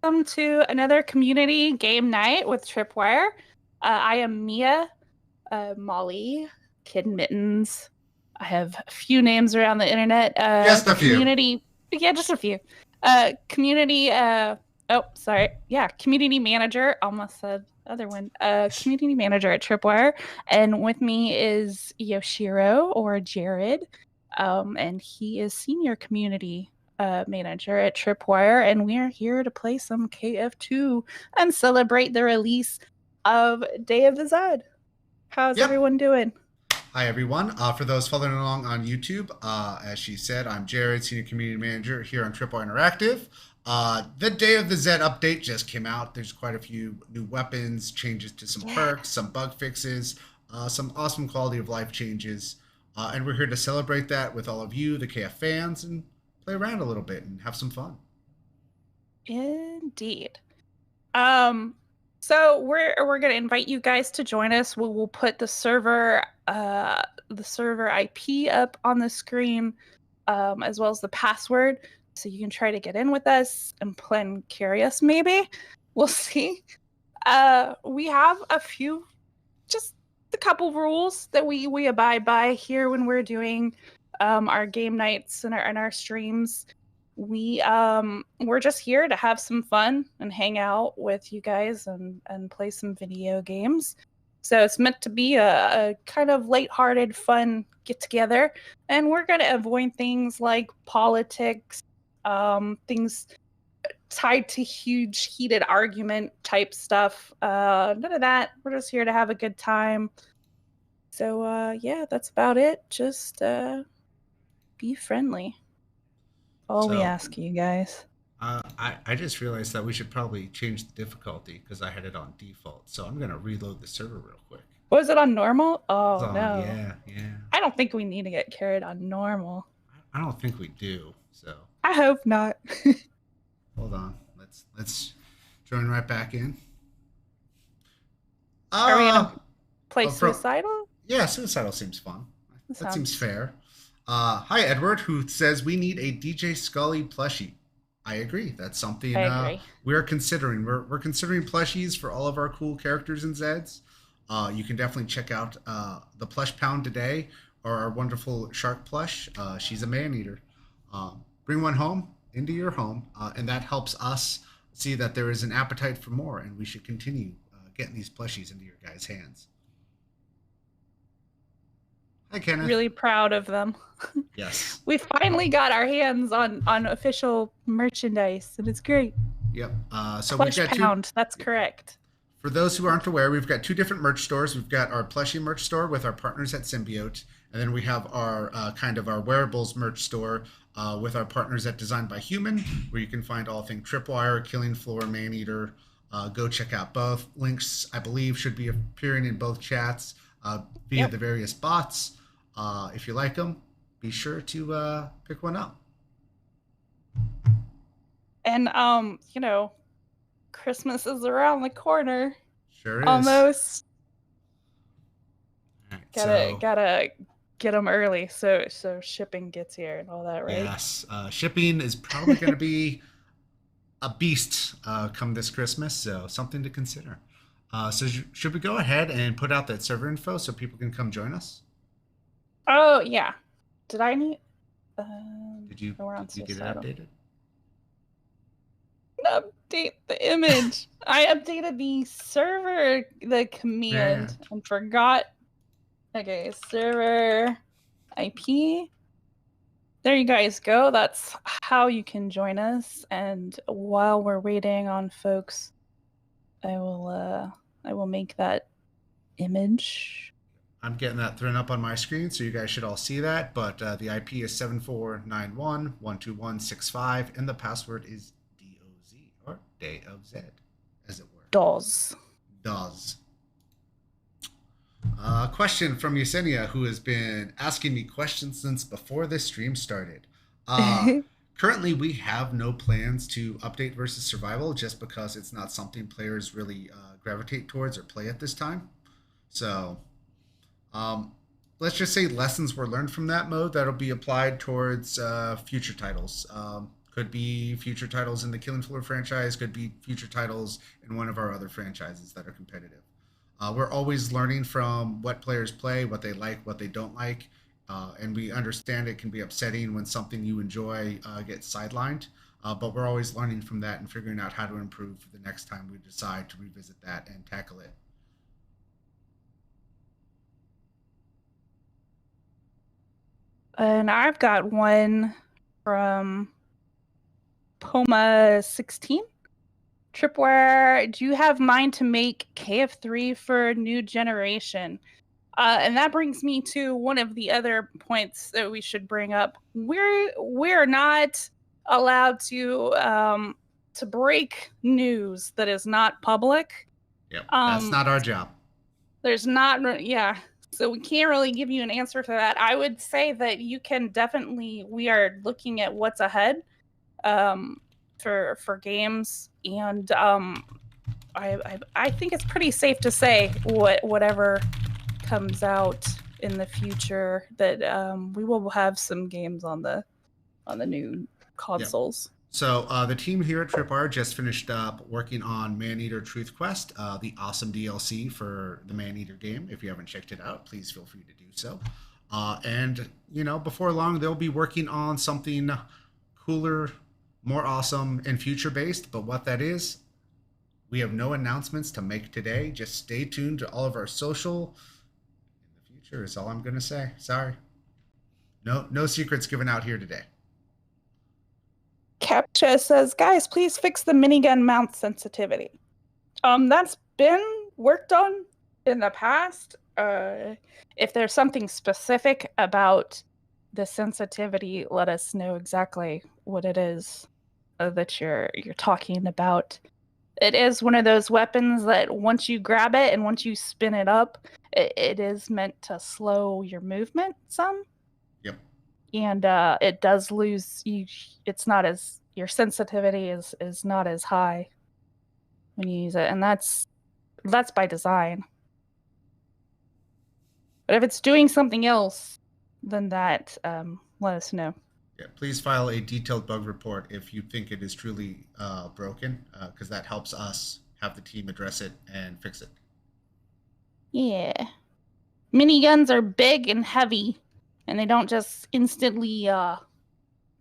welcome to another community game night with Tripwire. I am Mia, Molly, Kid Mittens. I have a few names around the internet. Just a few. Community, yeah, just a few. Community, community manager. Almost said other one. Community manager at Tripwire, and with me is Yoshiro or Jared, and he is senior community manager at Tripwire, and we are here to play some KF2 and celebrate the release of Day of the Zed. How's Yep. everyone doing? Hi, everyone. For those following along on YouTube, as she said, I'm Jared, Senior Community Manager here on Tripwire Interactive. The Day of the Zed update just came out. There's quite a few new weapons, changes to some perks, some bug fixes, some awesome quality of life changes. And we're here to celebrate that with all of you, the KF fans, and play around a little bit and have some fun. Indeed. So we're gonna invite you guys to join us. We'll put the server IP up on the screen, as well as the password, so you can try to get in with us and plan carry us. Maybe we'll see. We have just a couple rules that we abide by here when we're doing our game nights and our streams. We're just here to have some fun and hang out with you guys and play some video games. So it's meant to be a kind of lighthearted, fun get together, and we're going to avoid things like politics, things tied to huge heated argument type stuff. None of that. We're just here to have a good time. So yeah, that's about it. Just be friendly. All we ask you guys. I just realized that we should probably change the difficulty because I had it on default. So I'm going to reload the server real quick. Was it on normal? Oh, no. Yeah. I don't think we need to get carried on normal. I don't think we do. So I hope not. hold on. Let's join right back in. Are we going to play Suicidal? Yeah, Suicidal seems fun. That seems fair. Hi, Edward, who says we need a DJ Scully plushie. I agree. That's something we're considering. We're considering plushies for all of our cool characters and Zeds. You can definitely check out the Plush Pound today, or our wonderful Shark plush. She's a man-eater. Bring one home into your home, and that helps us see that there is an appetite for more, and we should continue getting these plushies into your guys' hands. Hi, Kenneth. Really proud of them. Yes. We finally got our hands on official merchandise, and it's great. Yep. So Plush Pound, that's correct. For those who aren't aware, we've got two different merch stores. We've got our plushie merch store with our partners at Symbiote, and then we have our our wearables merch store with our partners at Designed by Human, where you can find all things Tripwire, Killing Floor, Maneater. Go check out both. Links, I believe, should be appearing in both chats via the various bots. If you like them, be sure to pick one up. And Christmas is around the corner. Sure is. Almost. Right, gotta get them early so shipping gets here and all that, right? Yes. Shipping is probably going to be a beast come this Christmas, so something to consider. So should we go ahead and put out that server info so people can come join us? Oh, yeah. Did I need... Did you get it updated? Update the image. I updated the server, the command, and forgot. Okay, server IP. There you guys go. That's how you can join us. And while we're waiting on folks, I will make that image. I'm getting that thrown up on my screen, so you guys should all see that. But the IP is 7491.121.65, and the password is DOZ, or Day of Zed, as it were. Does. Question from Yesenia, who has been asking me questions since before this stream started. Currently, we have no plans to update versus survival, just because it's not something players really gravitate towards or play at this time. So... let's just say lessons were learned from that mode that'll be applied towards future titles. Could be future titles in the Killing Floor franchise, could be future titles in one of our other franchises that are competitive. We're always learning from what players play, what they like, what they don't like, and we understand it can be upsetting when something you enjoy gets sidelined. But we're always learning from that and figuring out how to improve for the next time we decide to revisit that and tackle it. And I've got one from Poma 16. Tripwire, do you have mind to make KF3 for new generation? And that brings me to one of the other points that we should bring up. We're not allowed to break news that is not public. Yep, that's not our job. There's not, yeah. So we can't really give you an answer for that. I would say that you can definitely. We are looking at what's ahead for games, and I think it's pretty safe to say whatever comes out in the future that we will have some games on the new consoles. Yep. So the team here at Tripwire just finished up working on Maneater Truth Quest, the awesome DLC for the Maneater game. If you haven't checked it out, please feel free to do so. And before long, they'll be working on something cooler, more awesome, and future based. But what that is, we have no announcements to make today. Just stay tuned to all of our social. In the future is all I'm gonna say. Sorry. No secrets given out here today. Captcha says, guys, please fix the minigun mount sensitivity. That's been worked on in the past. If there's something specific about the sensitivity, let us know exactly what it is that you're talking about. It is one of those weapons that once you grab it and once you spin it up, it is meant to slow your movement some. Yep. And it does lose you. It's not as, your sensitivity is not as high when you use it, and that's by design. But if it's doing something else than that, let us know. Yeah, please file a detailed bug report if you think it is truly broken, because that helps us have the team address it and fix it. Yeah. Miniguns are big and heavy, and they don't just instantly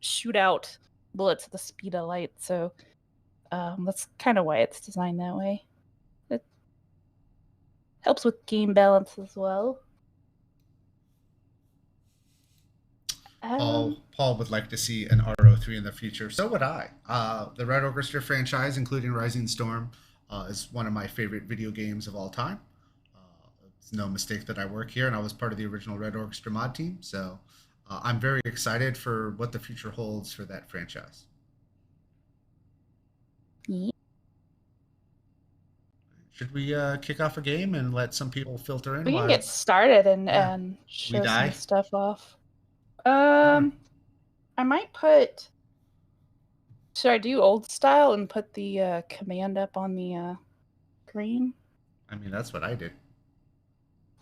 shoot out bullets at the speed of light, so that's kind of why it's designed that way. It helps with game balance as well. Paul would like to see an RO3 in the future. So would I. The Red Orchestra franchise, including Rising Storm, is one of my favorite video games of all time. It's no mistake that I work here, and I was part of the original Red Orchestra mod team. So I'm very excited for what the future holds for that franchise. Yeah. Should we kick off a game and let some people filter in? We can get started and show some stuff off. I might put. Should I do old style and put the command up on the screen? I mean, that's what I did.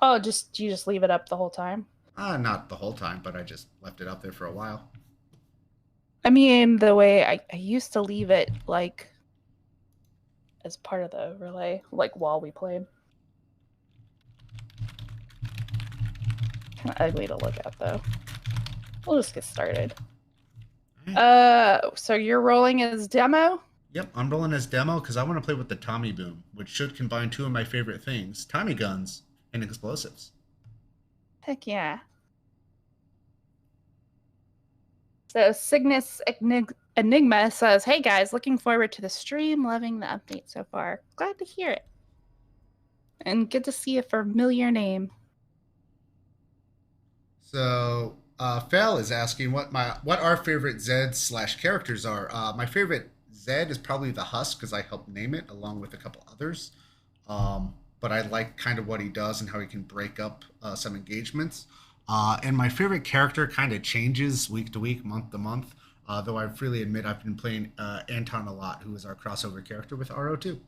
Oh, you just leave it up the whole time? Not the whole time, but I just left it up there for a while. I mean, the way I used to leave it, like, as part of the overlay, like, while we played. Kind of ugly to look at, though. We'll just get started. So you're rolling as demo? Yep, I'm rolling as demo because I want to play with the Tommy Boom, which should combine two of my favorite things, Tommy guns and explosives. Heck yeah. So Cygnus Enigma says, hey guys, looking forward to the stream, loving the update so far. Glad to hear it. And good to see a familiar name. So Fel is asking what our favorite Zeds/characters are. My favorite Zed is probably the Husk because I helped name it along with a couple others. But I like kind of what he does and how he can break up some engagements. And my favorite character kind of changes week to week, month to month. Though I freely admit I've been playing Anton a lot, who is our crossover character with RO2.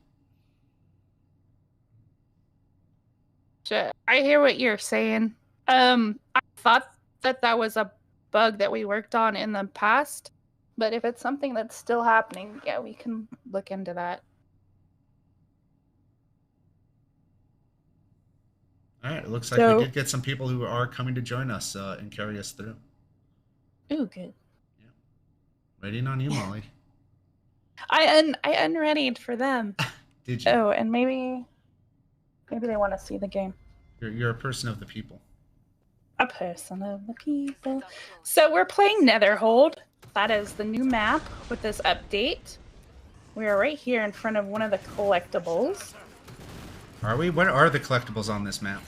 I hear what you're saying. I thought that was a bug that we worked on in the past. But if it's something that's still happening, yeah, we can look into that. All right, it looks like we did get some people who are coming to join us and carry us through. Ooh, good. Yeah. Waiting on you, Molly. I unreadied for them. Did you? Oh, and maybe they want to see the game. You're a person of the people. A person of the people. So we're playing Netherhold. That is the new map with this update. We are right here in front of one of the collectibles. Are we? What are the collectibles on this map?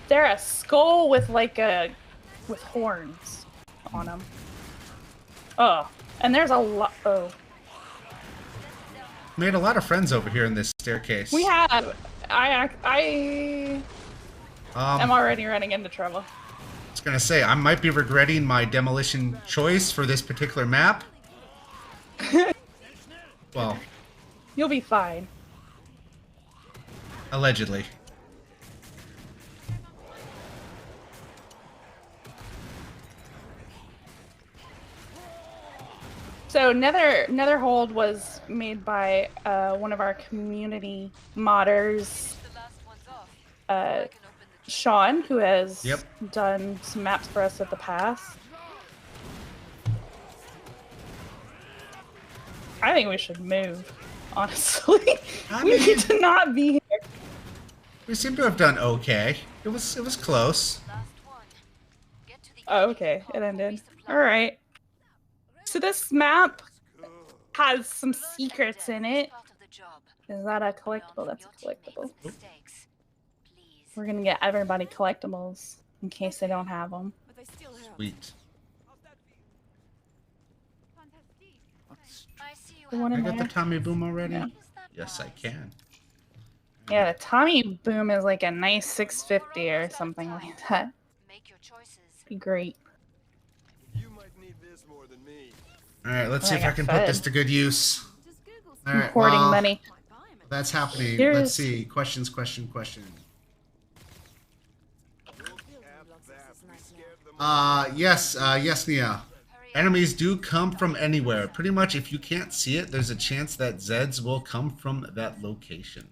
They're a skull with with horns on them. Oh, and there's a lot. Oh. Made a lot of friends over here in this staircase. We have. I am already running into trouble. I was gonna say I might be regretting my demolition choice for this particular map. Well, you'll be fine. Allegedly. So Netherhold was made by one of our community modders, Sean, who has done some maps for us in the past. I think we should move, honestly. We need to not be here. We seem to have done okay. It was close. Oh, okay. It ended. Alright. So this map has some secrets in it. Is that a collectible? That's a collectible. We're gonna get everybody collectibles in case they don't have them. Sweet. I got the Tommy Boom already? Yeah. Yes, I can. Yeah, the Tommy Boom is like a nice 650 or something like that. Be great. Alright, let's see if I can put this to good use. Alright, hoarding money. That's happening. Let's see. Questions. Yes, Nia. Enemies do come from anywhere. Pretty much, if you can't see it, there's a chance that Zeds will come from that location.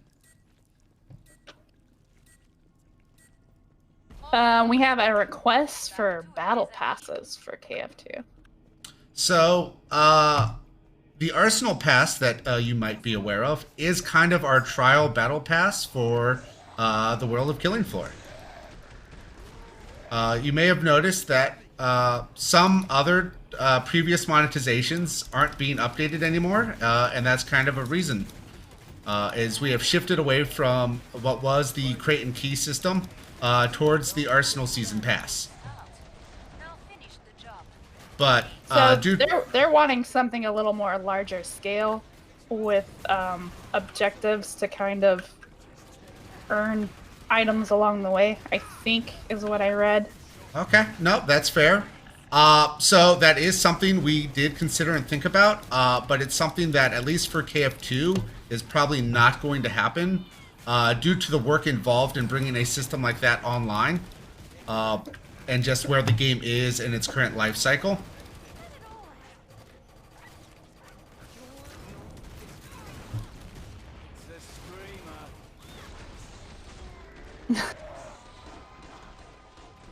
We have a request for battle passes for KF2. So, the Arsenal Pass that you might be aware of is kind of our trial battle pass for the World of Killing Floor. You may have noticed that some other previous monetizations aren't being updated anymore, and that's kind of a reason. Is we have shifted away from what was the crate and key system towards the Arsenal Season Pass. But they're wanting something a little more larger scale with objectives to kind of earn items along the way, I think is what I read. Okay, no, that's fair. So that is something we did consider and think about, but it's something that, at least for KF2, is probably not going to happen due to the work involved in bringing a system like that online and just where the game is in its current life cycle.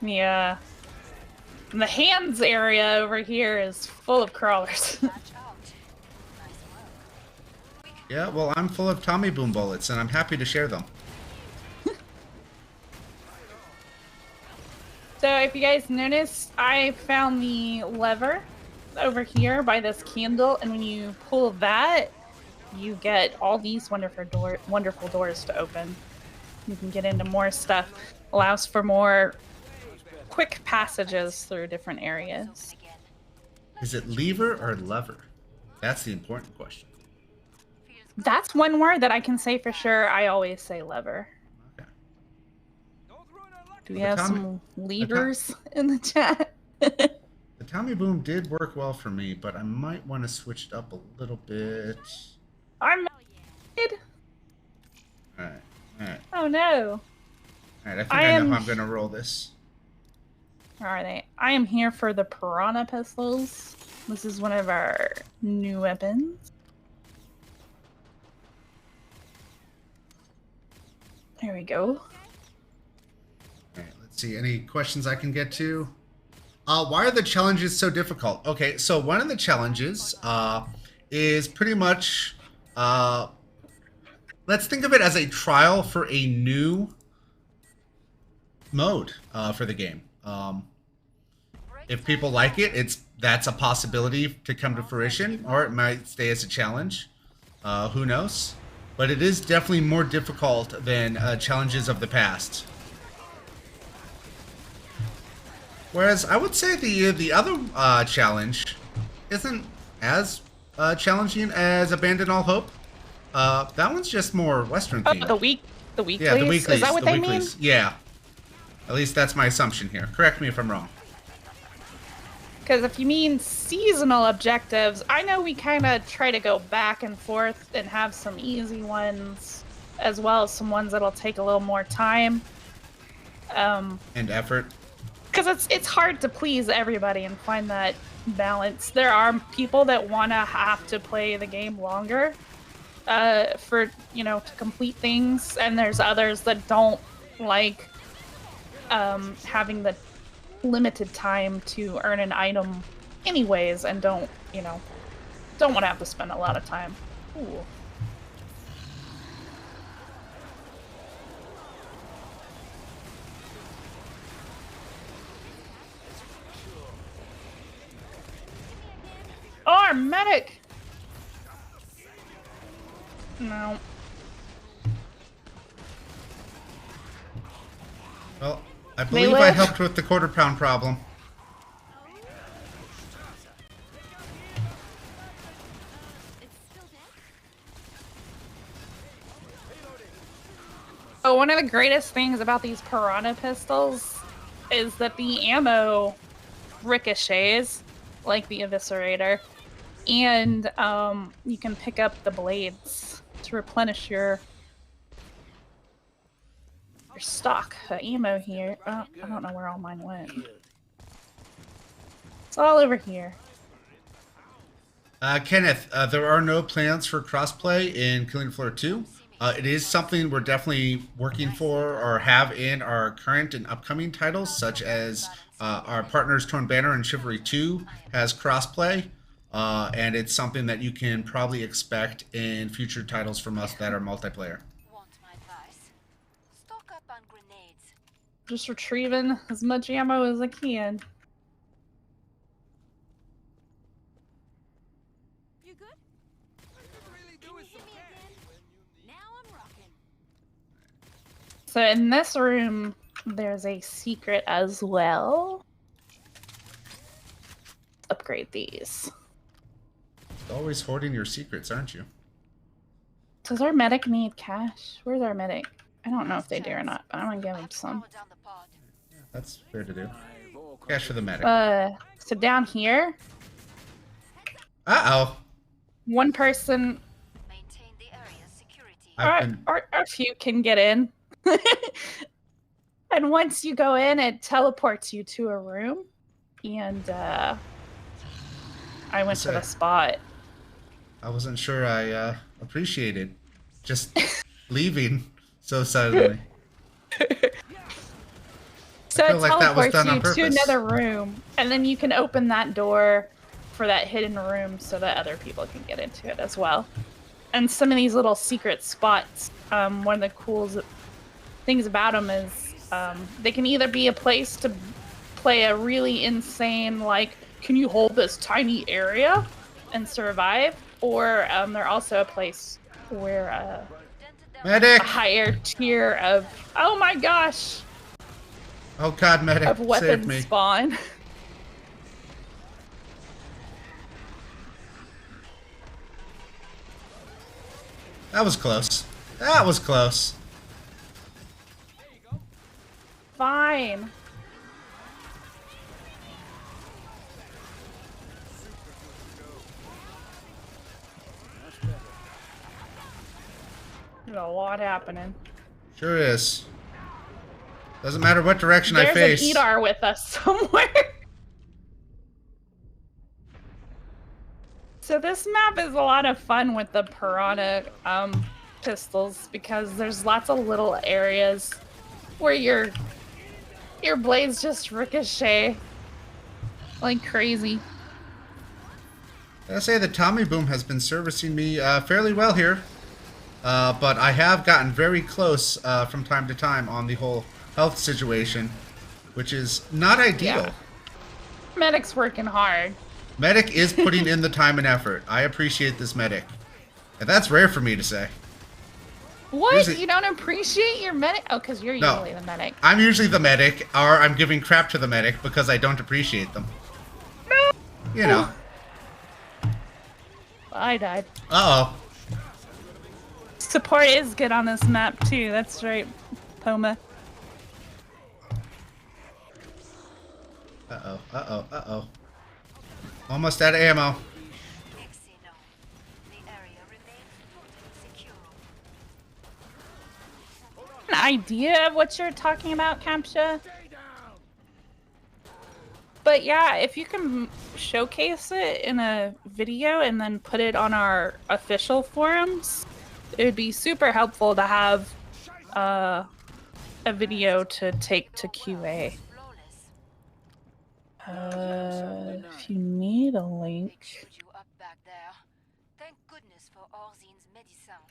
Yeah. And the hands area over here is full of crawlers. Yeah, well, I'm full of Tommy Boom bullets, and I'm happy to share them. So if you guys noticed, I found the lever over here by this candle, and when you pull that, you get all these wonderful doors to open. You can get into more stuff. Allows for more quick passages through different areas. Is it lever or lever? That's the important question. That's one word that I can say for sure. I always say lever. Okay. Do we have some levers in the chat? The Tommy Boom did work well for me, but I might want to switch it up a little bit. I'm Alright. Oh no. Alright, I think I know how I'm going to roll this. Where are they? I am here for the piranha pistols. This is one of our new weapons. There we go. All right, let's see. Any questions I can get to? Why are the challenges so difficult? Okay, so one of the challenges is pretty much, let's think of it as a trial for a new mode for the game. If people like it, that's a possibility to come to fruition, or it might stay as a challenge. Who knows? But it is definitely more difficult than challenges of the past. Whereas I would say the other challenge isn't as challenging as Abandon All Hope. That one's just more Western themed. The weeklies? Yeah, the weeklies. Is that what they mean? Yeah. At least that's my assumption here. Correct me if I'm wrong. Because if you mean seasonal objectives, I know we kind of try to go back and forth and have some easy ones, as well as some ones that'll take a little more time. And effort. Because it's hard to please everybody and find that balance. There are people that want to have to play the game longer for, to complete things, and there's others that don't like having the limited time to earn an item anyways, and don't want to have to spend a lot of time. Ooh. Oh, our medic! No. Well, I believe I helped with the quarter-pound problem. Oh, one of the greatest things about these piranha pistols is that the ammo ricochets, like the Eviscerator, and you can pick up the blades to replenish your stock ammo here. I don't know where all mine went. It's all over here. Kenneth, there are no plans for crossplay in Killing Floor 2. It is something we're definitely working for or have in our current and upcoming titles, such as our partners Torn Banner and Chivalry 2 has crossplay. And it's something that you can probably expect in future titles from us that are multiplayer. Just retrieving as much ammo as I can. You good? Now I'm rocking. So in this room, there's a secret as well. Upgrade these. Always hoarding your secrets, aren't you? Does our medic need cash? Where's our medic? I don't know if they do or not, but I'm gonna give him some. Yeah, that's fair to do. Cash for the medic. So down here. Uh-oh. One person. Maintain the area's security. Our few can get in. And once you go in, it teleports you to a room. And I went to the spot. I wasn't sure I appreciated just leaving so suddenly. So it like teleports you to another room, and then you can open that door for that hidden room so that other people can get into it as well. And some of these little secret spots, one of the cool things about them is they can either be a place to play a really insane, like, can you hold this tiny area and survive? Or they're also a place where medic! A higher tier of, oh my gosh! Oh god, medic, of weapons save me. Spawn. That was close. That was close. Fine. There's a lot happening. Sure is. Doesn't matter what direction I face. There's an Edar with us somewhere. So this map is a lot of fun with the Piranha pistols because there's lots of little areas where your blades just ricochet like crazy. I say the Tommy Boom has been servicing me fairly well here, but I have gotten very close from time to time on the whole health situation, which is not ideal. Yeah. Medic's working hard. Medic is putting in the time and effort. I appreciate this medic. And that's rare for me to say. What? Usually, you don't appreciate your medic? Oh, because you're usually the medic. I'm usually the medic, or I'm giving crap to the medic because I don't appreciate them. No. You know. I died. Uh-oh. Support is good on this map, too. That's right, Poma. Uh-oh, uh-oh, uh-oh. Almost out of ammo. An idea of what you're talking about, Captcha? But yeah, if you can showcase it in a video and then put it on our official forums, it would be super helpful to have a video to take to QA. If you need a link,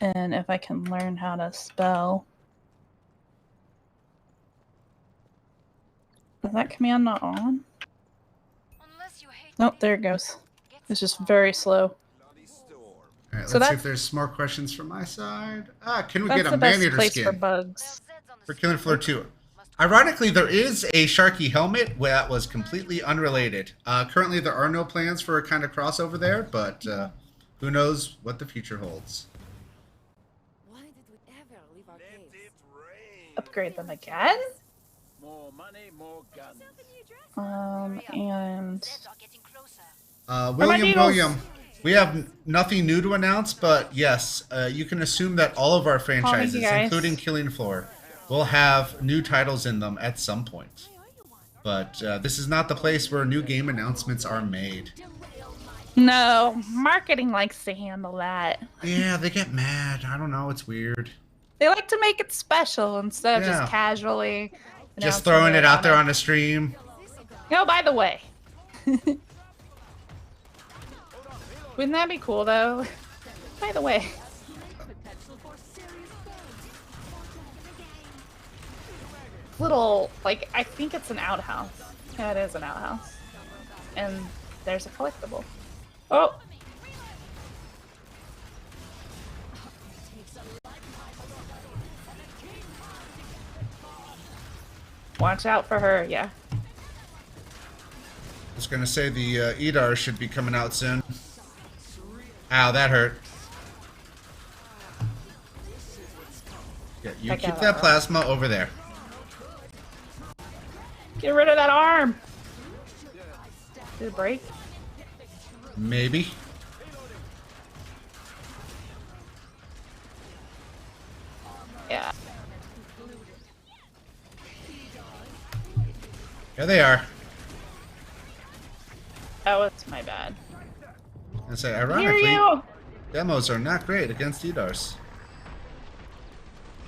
and if I can learn how to spell. Is that command not on? Nope, there it goes. It's just very slow. Alright, So let's see if there's more questions from my side. Can we get a best man-eater place skin? for bugs. For Killing Floor 2. Ironically, there is a Sharky helmet that was completely unrelated. Currently, there are no plans for a kind of crossover there, but who knows what the future holds. Why did we ever leave our caves? Upgrade them again? More money, more guns. And William, we have nothing new to announce, but yes, you can assume that all of our franchises, including Killing Floor, will have new titles in them at some point. But this is not the place where new game announcements are made. no, marketing likes to handle that. Yeah, they get mad. I don't know, it's weird. They like to make it special instead of just casually just throwing it out there on a stream. Oh, by the way. Wouldn't that be cool, though? By the way. Little, like, I think it's an outhouse. Yeah, it is an outhouse. And there's a collectible. Oh! Watch out for her, yeah. I was gonna say the Edar should be coming out soon. Ow, that hurt. Yeah, you keep that plasma over there. Get rid of that arm! Did it break? Maybe. Yeah. Here they are. Oh, it's my bad. I say, ironically, demos are not great against Edars.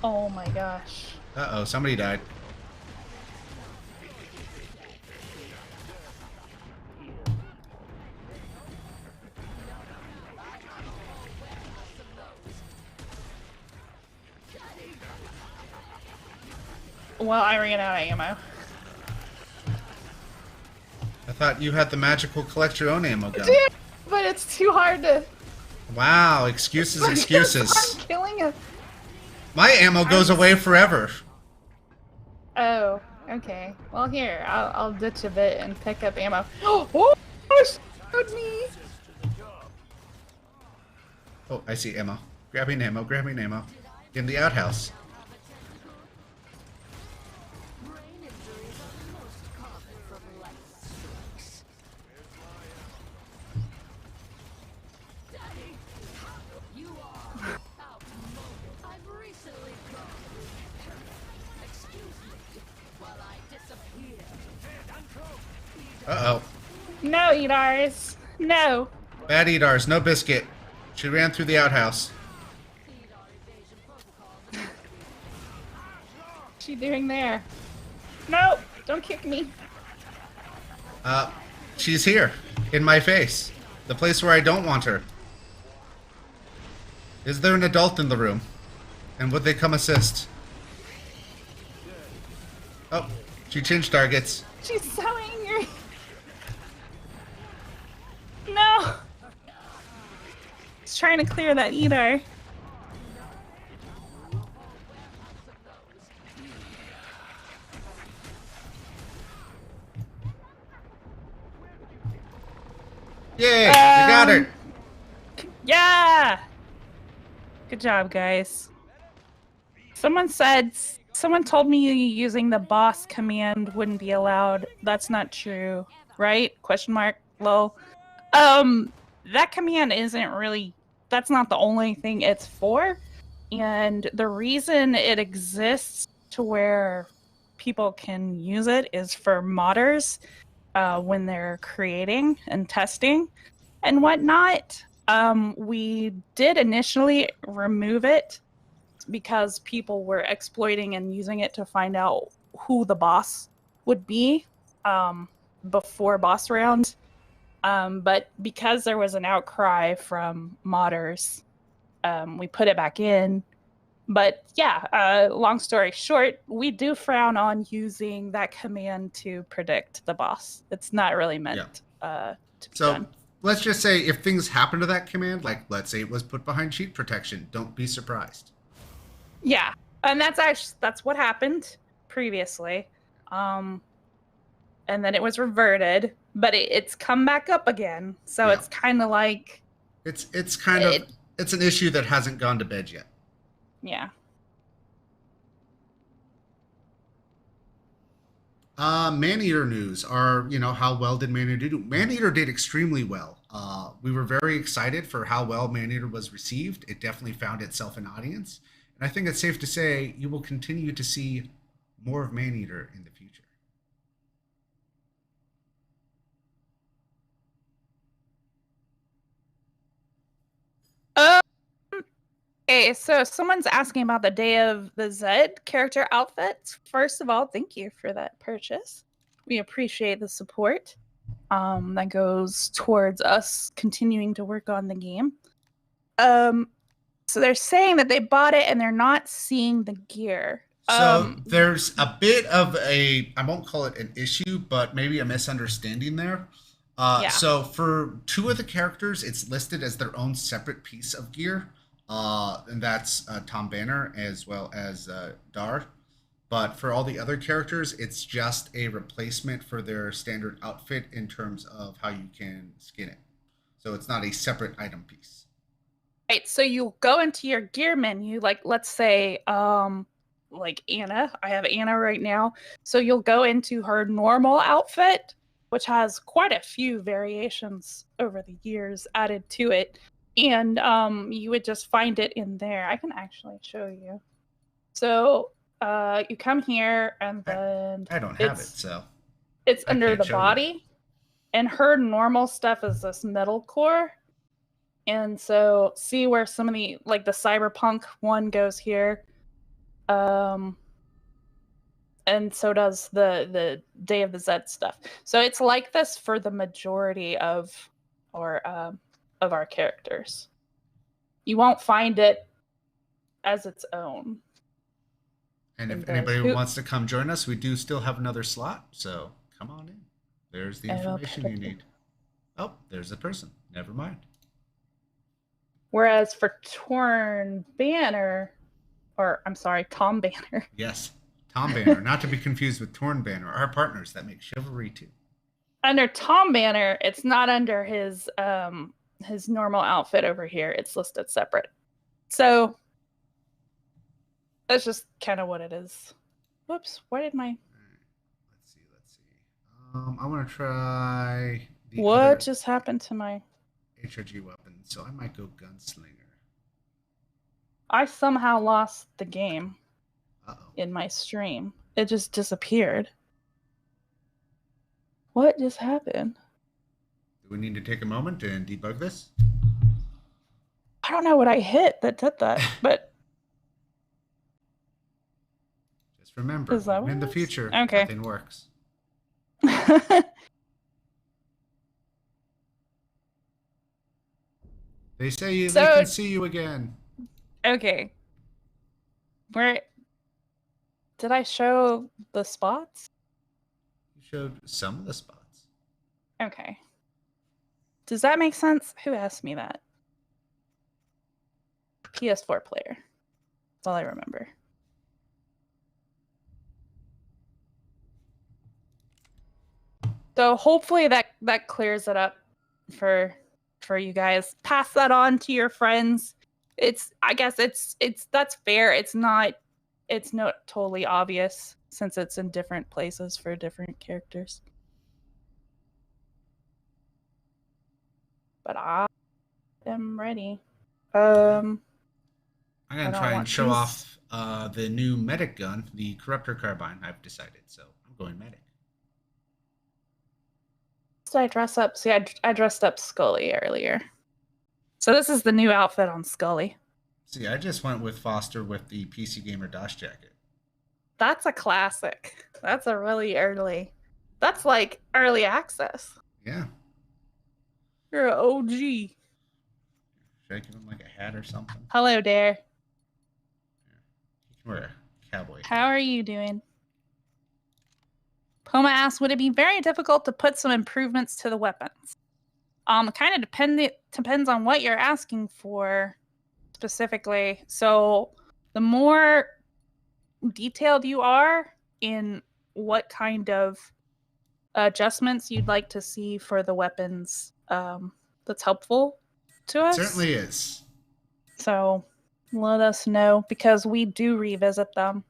Oh my gosh. Uh-oh, somebody died. Well, I ran out of ammo. I thought you had the magical collect your own ammo gun. Dude, but it's too hard to... Wow, excuses, excuses. I'm killing him. My ammo goes away forever. Oh, okay. Well, here, I'll ditch a bit and pick up ammo. Oh, showed me. Oh, I see ammo. Grabbing ammo, grabbing ammo. In the outhouse. Uh-oh. No, Edars. No. Bad Edars, no biscuit. She ran through the outhouse. What's she doing there? No, don't kick me. She's here. In my face. The place where I don't want her. Is there an adult in the room? And would they come assist? Oh, she changed targets. She's so angry. No. She's trying to clear that Edar. Yay! We got her! Yeah! Good job, guys. Someone told me using the boss command wouldn't be allowed. That's not true, right? Question mark, lol. That command isn't really, that's not the only thing it's for. And the reason it exists to where people can use it is for modders when they're creating and testing and whatnot. We did initially remove it because people were exploiting and using it to find out who the boss would be before boss round. But because there was an outcry from modders, we put it back in. But yeah, long story short, we do frown on using that command to predict the boss. It's not really meant to be done. Let's just say if things happen to that command, like let's say it was put behind cheat protection, don't be surprised. Yeah, and that's what happened previously. And then it was reverted, but it's come back up again. So it's kind of like it's an issue that hasn't gone to bed yet. Yeah. Maneater news are, how well did Maneater do? Maneater did extremely well. We were very excited for how well Maneater was received. It definitely found itself an audience. And I think it's safe to say you will continue to see more of Maneater in the future. Okay, so someone's asking about the Day of the Zed character outfits. First of all, thank you for that purchase. We appreciate the support that goes towards us continuing to work on the game. So they're saying that they bought it and they're not seeing the gear. So there's a bit of I won't call it an issue, but maybe a misunderstanding there. So for two of the characters, it's listed as their own separate piece of gear. And that's Tom Banner as well as Dar. But for all the other characters, it's just a replacement for their standard outfit in terms of how you can skin it. So it's not a separate item piece. Right, so you go into your gear menu, like let's say like Anna. I have Anna right now. So you'll go into her normal outfit, which has quite a few variations over the years added to it. And you would just find it in there. I can actually show you. So you come here and then I don't have it, so it's under the body. And her normal stuff is this metal core. And so see where some of the like the cyberpunk one goes here. And so does the Day of the Zed stuff. So it's like this for the majority of our characters. You won't find it as its own. And if anybody wants to come join us, we do still have another slot, so come on in. There's the information you need. Oh, there's a person. Never mind. Whereas for Tom Banner. Yes, Tom Banner, not to be confused with Torn Banner, our partners that make Chivalry 2. Under Tom Banner, it's not under his normal outfit over here. It's listed separate. So that's just kind of what it is. Whoops, why did my... Let's see. I want to try... What just happened to my... HRG weapon, so I might go Gunslinger. I somehow lost the game. Uh-oh. In my stream. It just disappeared. What just happened? Do we need to take a moment and debug this? I don't know what I hit that did that, but... Just remember, even in the future, nothing works. They say they can see you again. Okay. Where... Did I show the spots? You showed some of the spots. Okay. Does that make sense? Who asked me that? PS4 player. That's all I remember. So hopefully that clears it up for you guys. Pass that on to your friends. I guess it's that's fair. It's not totally obvious since it's in different places for different characters. But I am ready. I'm gonna try and show off the new medic gun, the Corruptor Carbine. I've decided, so I'm going medic. So I dress up. See, I dressed up Scully earlier. So this is the new outfit on Scully. See, I just went with Foster with the PC Gamer Dash jacket. That's a classic. That's a really early. That's like early access. Yeah. You're an OG. Should I give him like a hat or something? Hello, Dare. You can wear a cowboy hat. How are you doing? Poma asks, would it be very difficult to put some improvements to the weapons? Kind of depends on what you're asking for specifically. So the more detailed you are in what kind of adjustments you'd like to see for the weapons, that's helpful to us. It certainly is. So let us know because we do revisit them.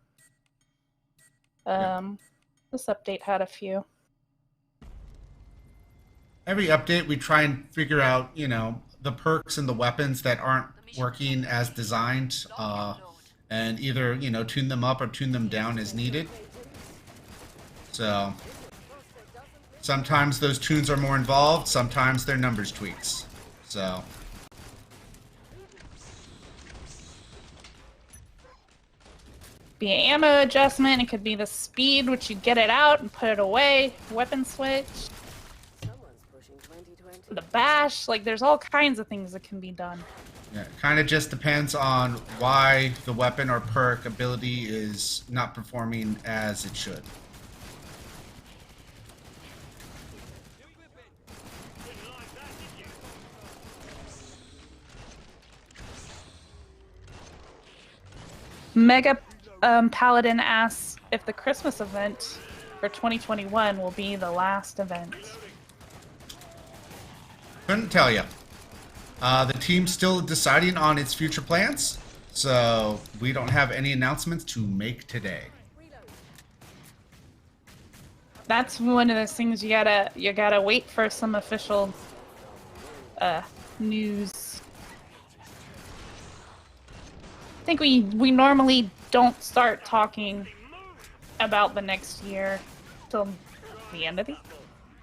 This update had a few. Every update, we try and figure out, the perks and the weapons that aren't working as designed, and either, tune them up or tune them down as needed. So sometimes those tunes are more involved, sometimes they're numbers tweaks. So be an ammo adjustment. It could be the speed which you get it out and put it away. Weapon switch. The bash. Like, there's all kinds of things that can be done. yeah, it kind of just depends on why the weapon or perk ability is not performing as it should. Mega Paladin asks if the Christmas event for 2021 will be the last event. Couldn't tell you. The team's still deciding on its future plans, so we don't have any announcements to make today. That's one of those things you gotta wait for some official news. I think we normally don't start talking about the next year till the end of the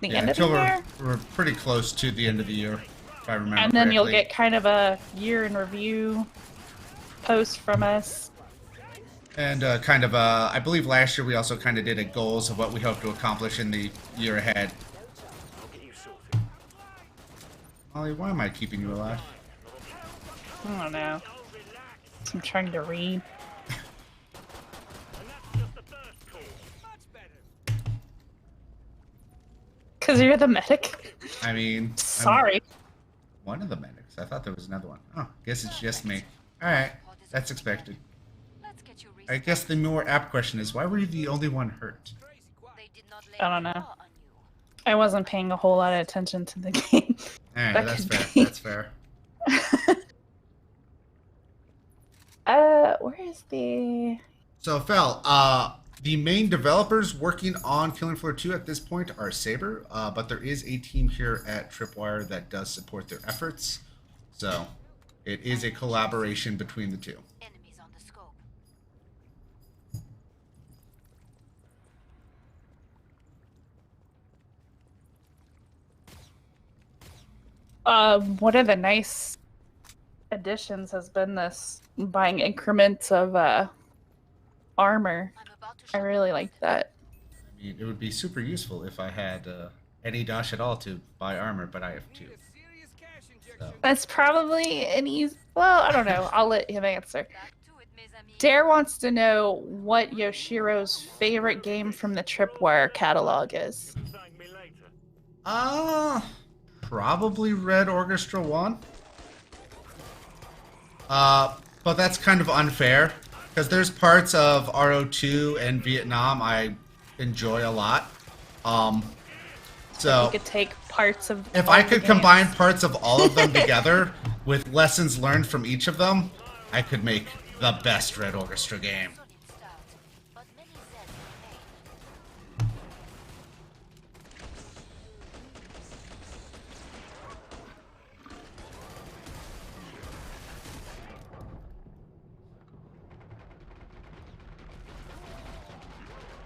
end of the year. We're pretty close to the end of the year, if I remember. And then correctly. You'll get kind of a year in review post from us. And I believe last year we also kind of did a goals of what we hope to accomplish in the year ahead. Molly, why am I keeping you alive? I don't know. I'm trying to read. Because you're the medic? I mean... Sorry. One of the medics. I thought there was another one. Oh, guess it's just me. Alright, that's expected. I guess the more apt question is, why were you the only one hurt? I don't know. I wasn't paying a whole lot of attention to the game. Alright, that's fair. That's fair. Where is the... So, Fel, the main developers working on Killing Floor 2 at this point are Saber, but there is a team here at Tripwire that does support their efforts. So, it is a collaboration between the two. Enemies on the scope. One of the nice additions has been this buying increments of armor. I really like that. I mean, it would be super useful if I had any dash at all to buy armor, but I have two. So. That's probably an easy. Well, I don't know. I'll let him answer. Dare wants to know what Yoshiro's favorite game from the Tripwire catalog is. Probably Red Orchestra 1. But that's kind of unfair because there's parts of RO2 and Vietnam I enjoy a lot. So you could take parts of. If I could combine parts of all of them together with lessons learned from each of them, I could make the best Red Orchestra game.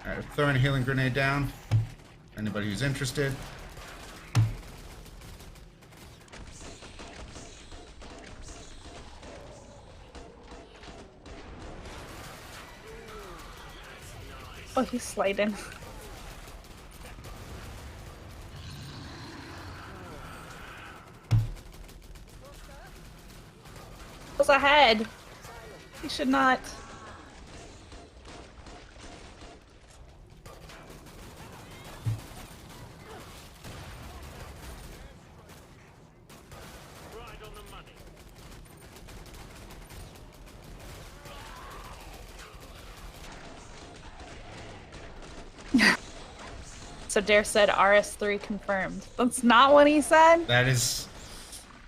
Alright, throwing a healing grenade down. Anybody who's interested. Oh, he's sliding. Goes ahead. He should not. So Dare said RS3 confirmed. That's not what he said? That is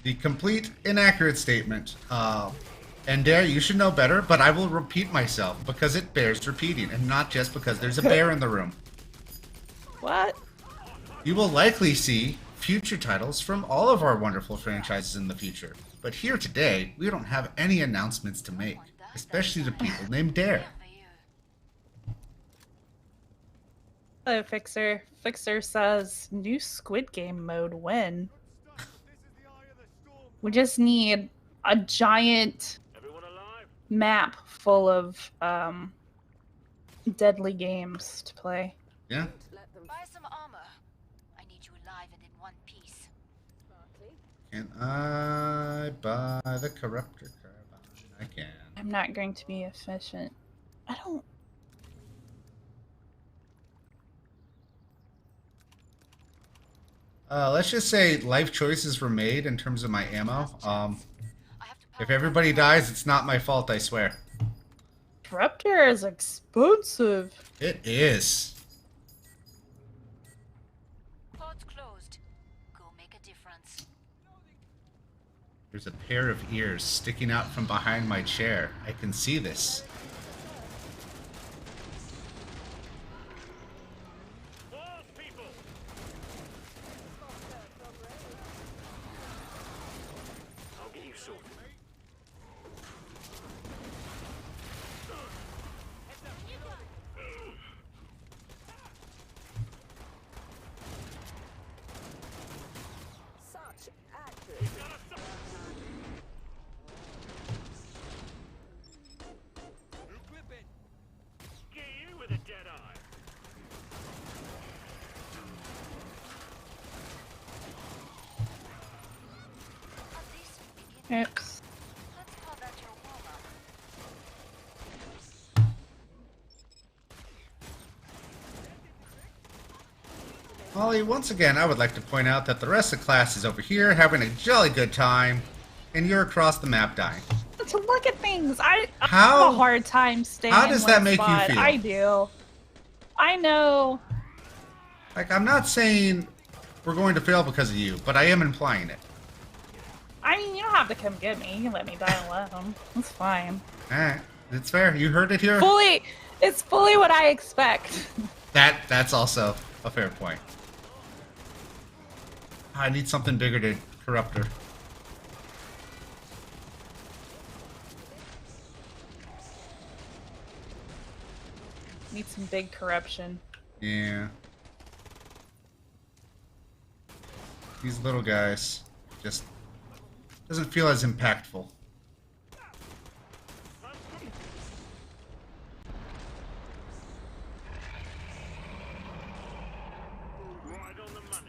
the complete inaccurate statement. And Dare, you should know better, but I will repeat myself because it bears repeating, and not just because there's a bear in the room. What? You will likely see future titles from all of our wonderful franchises in the future. But here today, we don't have any announcements to make, especially to people named Dare. Hello, Fixer. Fixer says, new Squid Game mode when? We just need a giant map full of deadly games to play. Yeah. Buy some armor. I need you alive and in one piece. Can I buy the Corruptor Caravan? I can. I'm not going to be efficient. I don't... Let's just say life choices were made in terms of my ammo. If everybody dies, it's not my fault, I swear. Corruptor is expensive. It is. Port's closed. Go make a difference. There's a pair of ears sticking out from behind my chair. I can see this. Oops. Molly, once again, I would like to point out that the rest of the class is over here having a jolly good time, and you're across the map dying. To look at things. I have a hard time staying. How does that make you feel? I do. I know. Like, I'm not saying we're going to fail because of you, but I am implying it. I mean, you don't have to come get me. You can let me die alone. It's fine. Alright, it's fair. You heard it here. It's fully what I expect. That's also a fair point. I need something bigger to corrupt her. Need some big corruption. Yeah. These little guys. Just doesn't feel as impactful.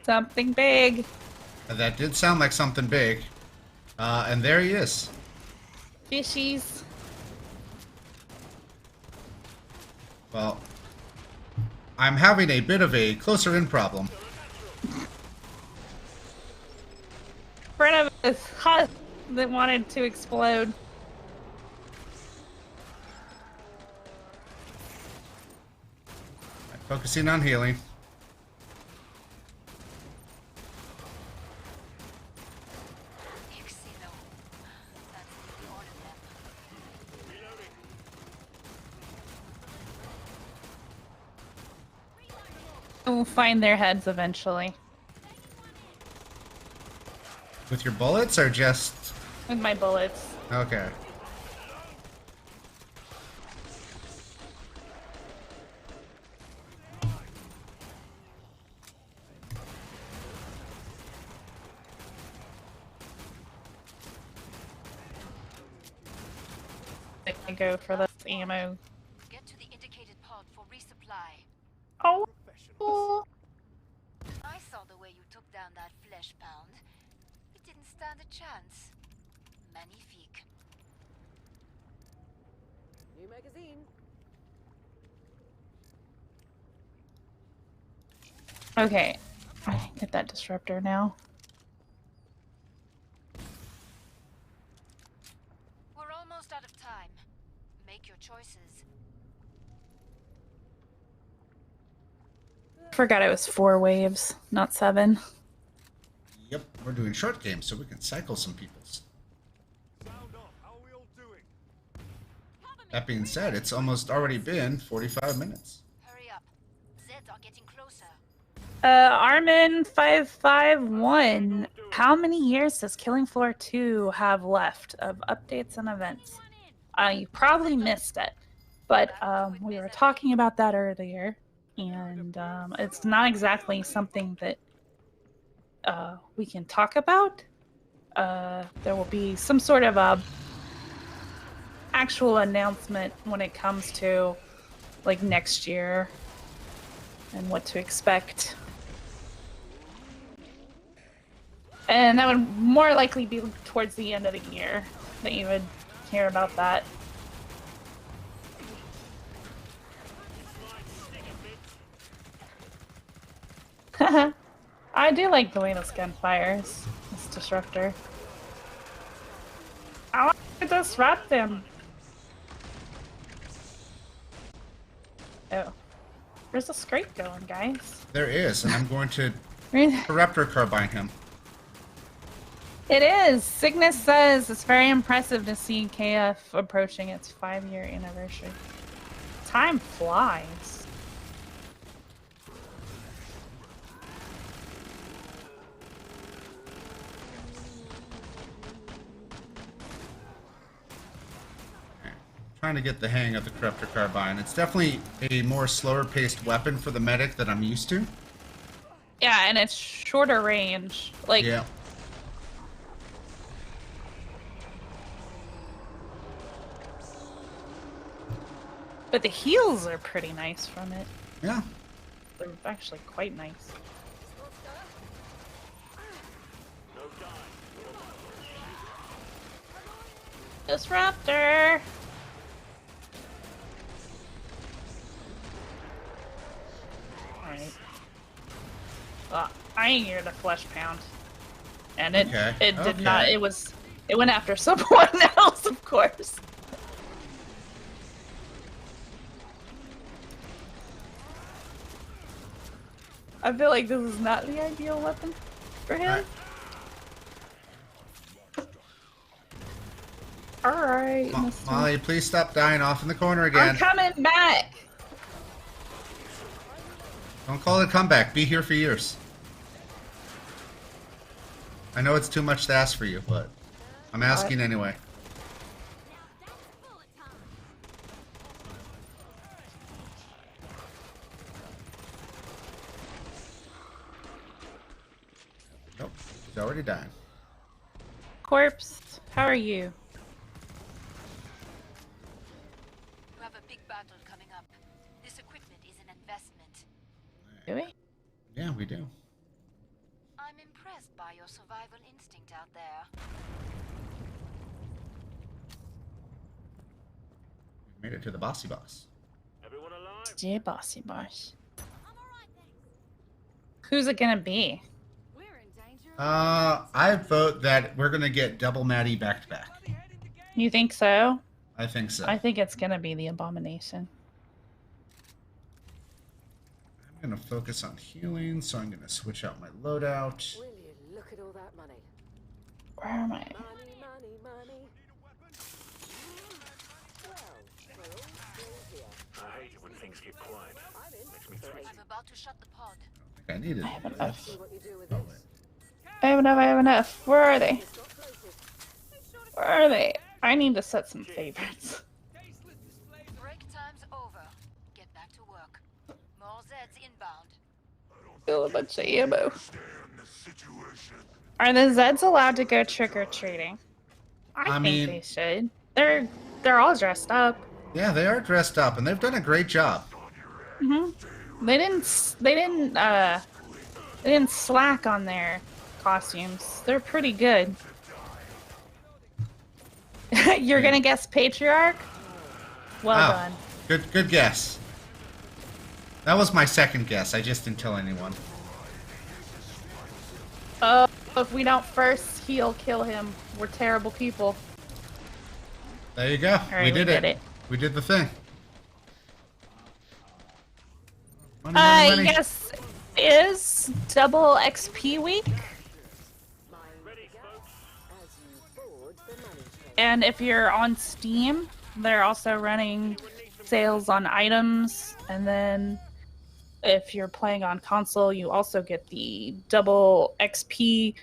Something big. That did sound like something big. And there he is. Fishies. Well, I'm having a bit of a closer in problem. Front of us husk that wanted to explode. Focusing on healing. We'll find their heads eventually. With your bullets or just... With my bullets. Okay. I go for this ammo. Get to the indicated pod for resupply. Oh. I saw the way you took down that flesh pound. It didn't stand a chance. Magnifique. New magazine. Okay. I get that disruptor now. We're almost out of time. Make your choices. Forgot it was 4 waves, not 7. Yep, we're doing short games so we can cycle some peoples. That being said, it's almost already been 45 minutes. Hurry up. Zeds are getting closer. Armin 551. How many years does Killing Floor 2 have left of updates and events? You probably missed it, but we were talking about that earlier, and it's not exactly something that we can talk about. There will be some sort of a actual announcement when it comes to like next year and what to expect. And that would more likely be towards the end of the year that you would hear about that. I do like the way this gun fires, this disruptor. I want to disrupt him. Oh. Where's the scrape going, guys? There is, and I'm going to Raptor Carbine him. It is! Cygnus says it's very impressive to see KF approaching its 5-year anniversary. Time flies. Trying to get the hang of the Raptor Carbine. It's definitely a more slower paced weapon for the medic that I'm used to. Yeah, and it's shorter range. Like, yeah. But the heals are pretty nice from it. Yeah. They're actually quite nice. Disruptor! Alright. Well, I ain't here to flesh pound. And it did not, it went after someone else, of course. I feel like this is not the ideal weapon for him. Alright. Molly, please stop dying off in the corner again. I'm coming back! Don't call it a comeback. Be here for years. I know it's too much to ask for you, but I'm asking anyway. Nope, he's already dying. Corpse, how are you? We have a big battle coming up. This equipment is an investment. Do we? Yeah, we do. I'm impressed by your survival instinct out there. We've made it to the bossy boss. Everyone alive? Dear bossy boss. Who's it gonna be? We're in danger. I vote that we're gonna get double Maddie back to back. You think so? I think so. I think it's gonna be the Abomination. I'm gonna focus on healing, so I'm gonna switch out my loadout. Will you look at all that money? Where am I? Money, money, money. Well, we're all still here. I hate it when things get quiet. I'm in. Makes me twitchy. I'm about to shut the pod. I think I needed. I have enough. See what you do with Oh, this. I have enough. I have enough. Where are they? It's got places. Where are they? I need to set some favorites. Break time's over. Get back to work. More Zeds inbound. Still a bunch of ammo. Are the Zeds allowed to go trick or treating? I think mean- they should. They're all dressed up. Yeah, they are dressed up, and they've done a great job. They didn't slack on their costumes. They're pretty good. You're gonna guess Patriarch? Well Wow. done. Good guess. That was my second guess. I just didn't tell anyone. Oh, if we don't first heal, kill him. We're terrible people. There you go. Alright, we did we did it. it. We did the thing. Money, money, money. Yes, is double XP week. Ready, folks? As you board the money train. And if you're on Steam, they're also running sales on items. And then if you're playing on console, you also get the double XP.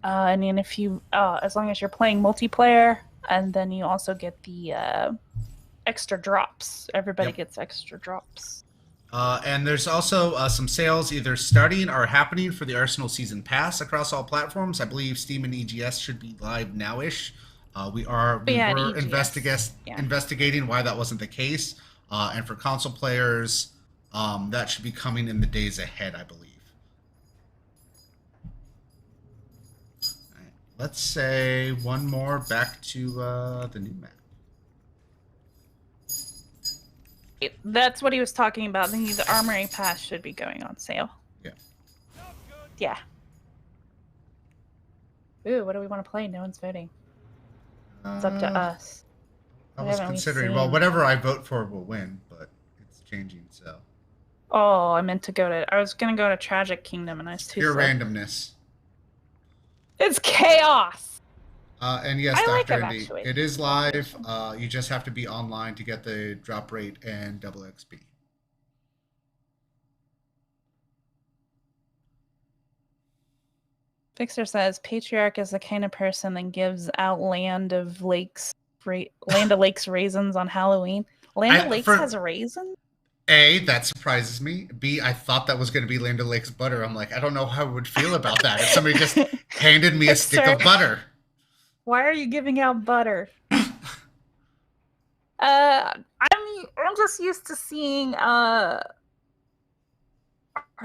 And then if you, as long as you're playing multiplayer, and then you also get the extra drops. Everybody Yep. gets extra drops. And there's also some sales either starting or happening for the Arsenal Season Pass across all platforms. I believe Steam and EGS should be live now-ish. We were EGS. Yeah. investigating why that wasn't the case. And for console players, that should be coming in the days ahead, I believe. All right, let's say one more back to the new map. That's what he was talking about. The Armory Pass should be going on sale. Yeah. Yeah. Ooh, what do we want to play? No one's voting. It's up to us. I What was haven't we considering, seen? well, whatever I vote for will win, but it's changing, so. Oh, I meant to go to. I was gonna go to Tragic Kingdom, and I was too. Pure slow. randomness. It's chaos. And yes, I like Dr. it, Indy, actually. it is live. You just have to be online to get the drop rate and double XP. Fixer says Patriarch is the kind of person that gives out Land of Lakes raisins on Halloween. Land of Lakes has raisins. A, that surprises me. B, I thought that was going to be Land O'Lakes butter. I'm like, I don't know how I would feel about that if somebody just handed me a stick of butter. Why are you giving out butter? I'm just used to seeing are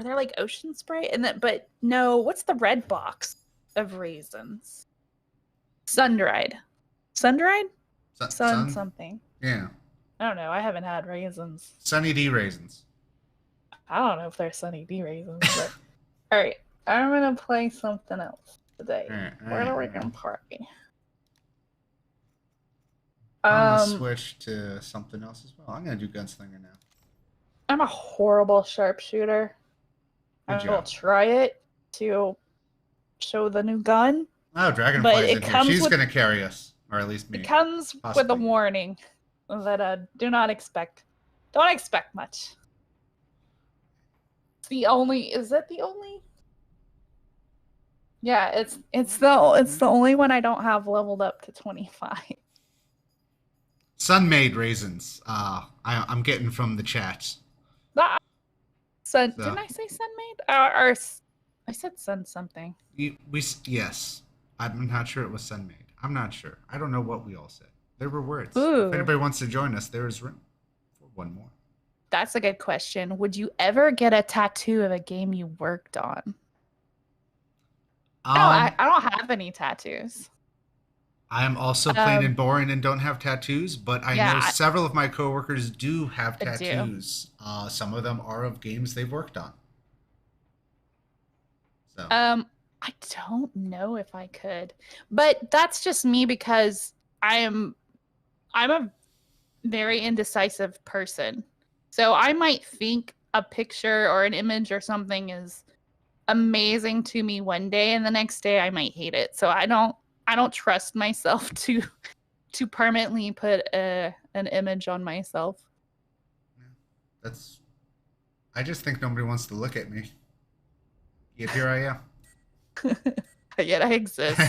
there like Ocean Spray and then but no, what's the red box of raisins? Sun-dried. Sun-dried? Sun something. Yeah. I don't know. I haven't had raisins. Sunny D raisins. I don't know if they're Sunny D raisins, but alright. I'm gonna play something else today. Where are we gonna party? I'm gonna switch to something else as well. I'm gonna do Gunslinger now. I'm a horrible sharpshooter. Good I will job. try it to show the new gun. Oh, Dragonfly's But it in here. comes She's with- gonna carry us, or at least me. It comes with a Possibly. warning that don't expect much. It's the only. Is it the only? Yeah, it's the only one I don't have leveled up to 25. Sun-made raisins. I'm getting from the chat. Sun? So- Didn't I say sun made? Or I said sun something. Yes. I'm not sure it was sun-made. I'm not sure. I don't know what we all said. There were words. Ooh. If anybody wants to join us, there is room for one more. That's a good question. Would you ever get a tattoo of a game you worked on? I don't have any tattoos. I am also plain and boring and don't have tattoos, but I know several of my coworkers do have tattoos. Some of them are of games they've worked on. So. I don't know if I could, but that's just me because I'm a very indecisive person. So I might think a picture or an image or something is amazing to me one day, and the next day I might hate it. So I don't trust myself to permanently put an image on myself. I just think nobody wants to look at me. Yet here I am. Yet I exist.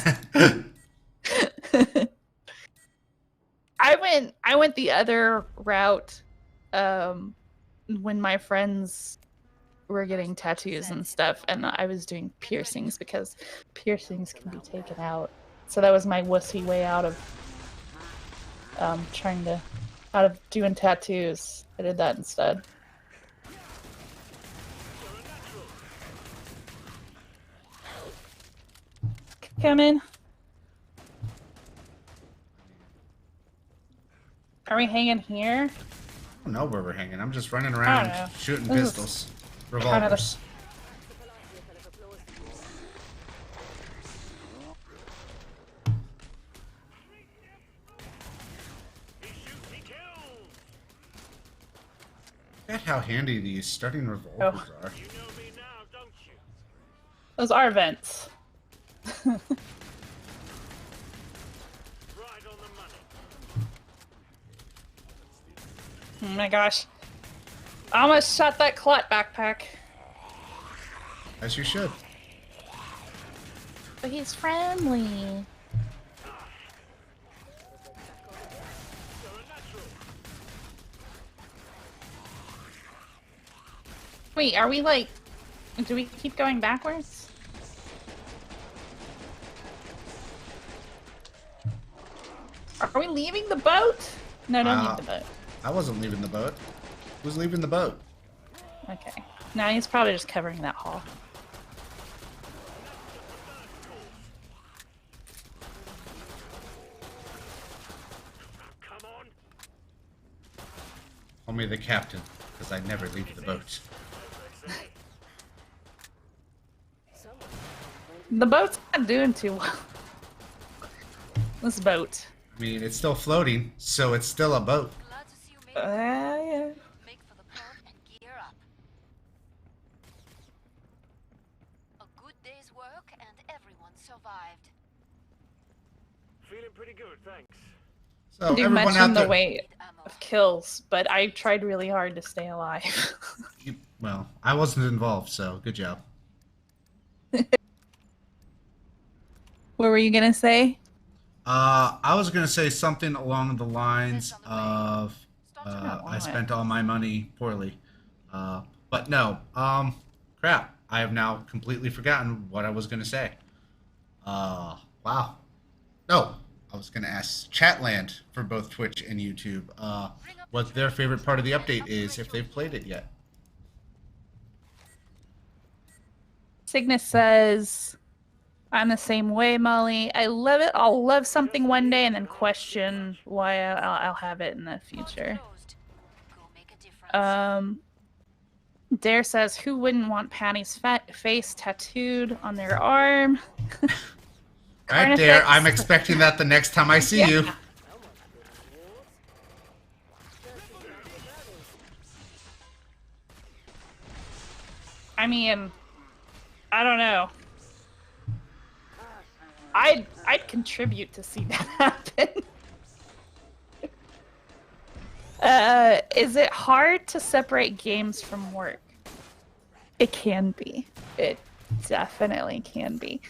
I went the other route when my friends were getting tattoos and stuff, and I was doing piercings because piercings can be taken out. So that was my wussy way out of doing tattoos. I did that instead. Come in. Are we hanging here? I don't know where we're hanging. I'm just running around shooting pistols. Revolvers. Look at how handy these starting revolvers are. You know me now, don't you? Those are vents. Right on the money. Oh my gosh. I almost shot that clot backpack. As you should. But he's friendly. Wait, are we like... Do we keep going backwards? Are we leaving the boat? No, don't leave the boat. I wasn't leaving the boat. Who's leaving the boat? Okay. No, he's probably just covering that hall. Come on. Call me the captain, because I never leave the boat. The boat's not doing too well. This boat. I mean, it's still floating, so it's still a boat. Glad to see you made Yeah. Make for the port and gear up. A good day's work and everyone survived. Feeling pretty good, thanks. So You everyone out mentioned there, the weight of kills, but I tried really hard to stay alive. well, I wasn't involved, so good job. What were you gonna say? I was gonna say something along the lines of I spent all my money poorly, but no. Crap! I have now completely forgotten what I was gonna say. Wow. No, I was gonna ask Chatland for both Twitch and YouTube what their favorite part of the update is if they've played it yet. Cygnus says, I'm the same way, Molly. I love it. I'll love something one day and then question why I'll have it in the future. Go make a difference. Dare says, who wouldn't want Patty's face tattooed on their arm? Right there. I'm expecting that the next time I see you. I mean, I don't know. I'd contribute to see that happen. Is it hard to separate games from work? It can be. It definitely can be.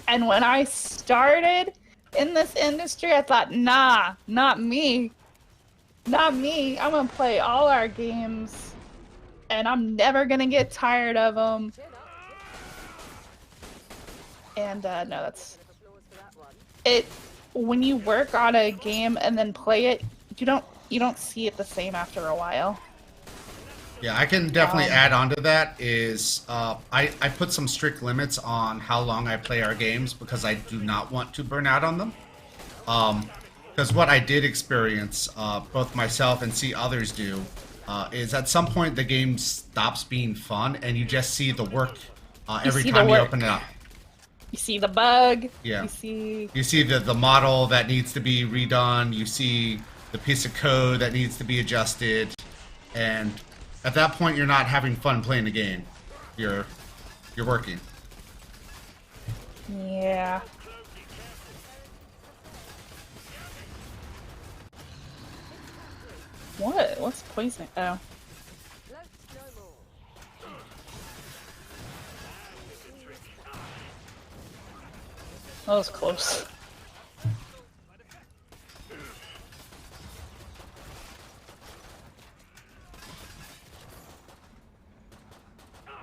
And when I started in this industry, I thought, nah, not me. Not me. I'm gonna play all our games, and I'm never gonna get tired of them. And no, that's it. when you work on a game and then play it, you don't see it the same after a while. Yeah, I can definitely add on to that is I put some strict limits on how long I play our games because I do not want to burn out on them. Because what I did experience, both myself and see others do, is at some point the game stops being fun and you just see the work every time you open it up. You see the bug. Yeah. You see the model that needs to be redone. You see the piece of code that needs to be adjusted, and at that point you're not having fun playing the game. You're working. Yeah. What? What's poison? Oh. That was close.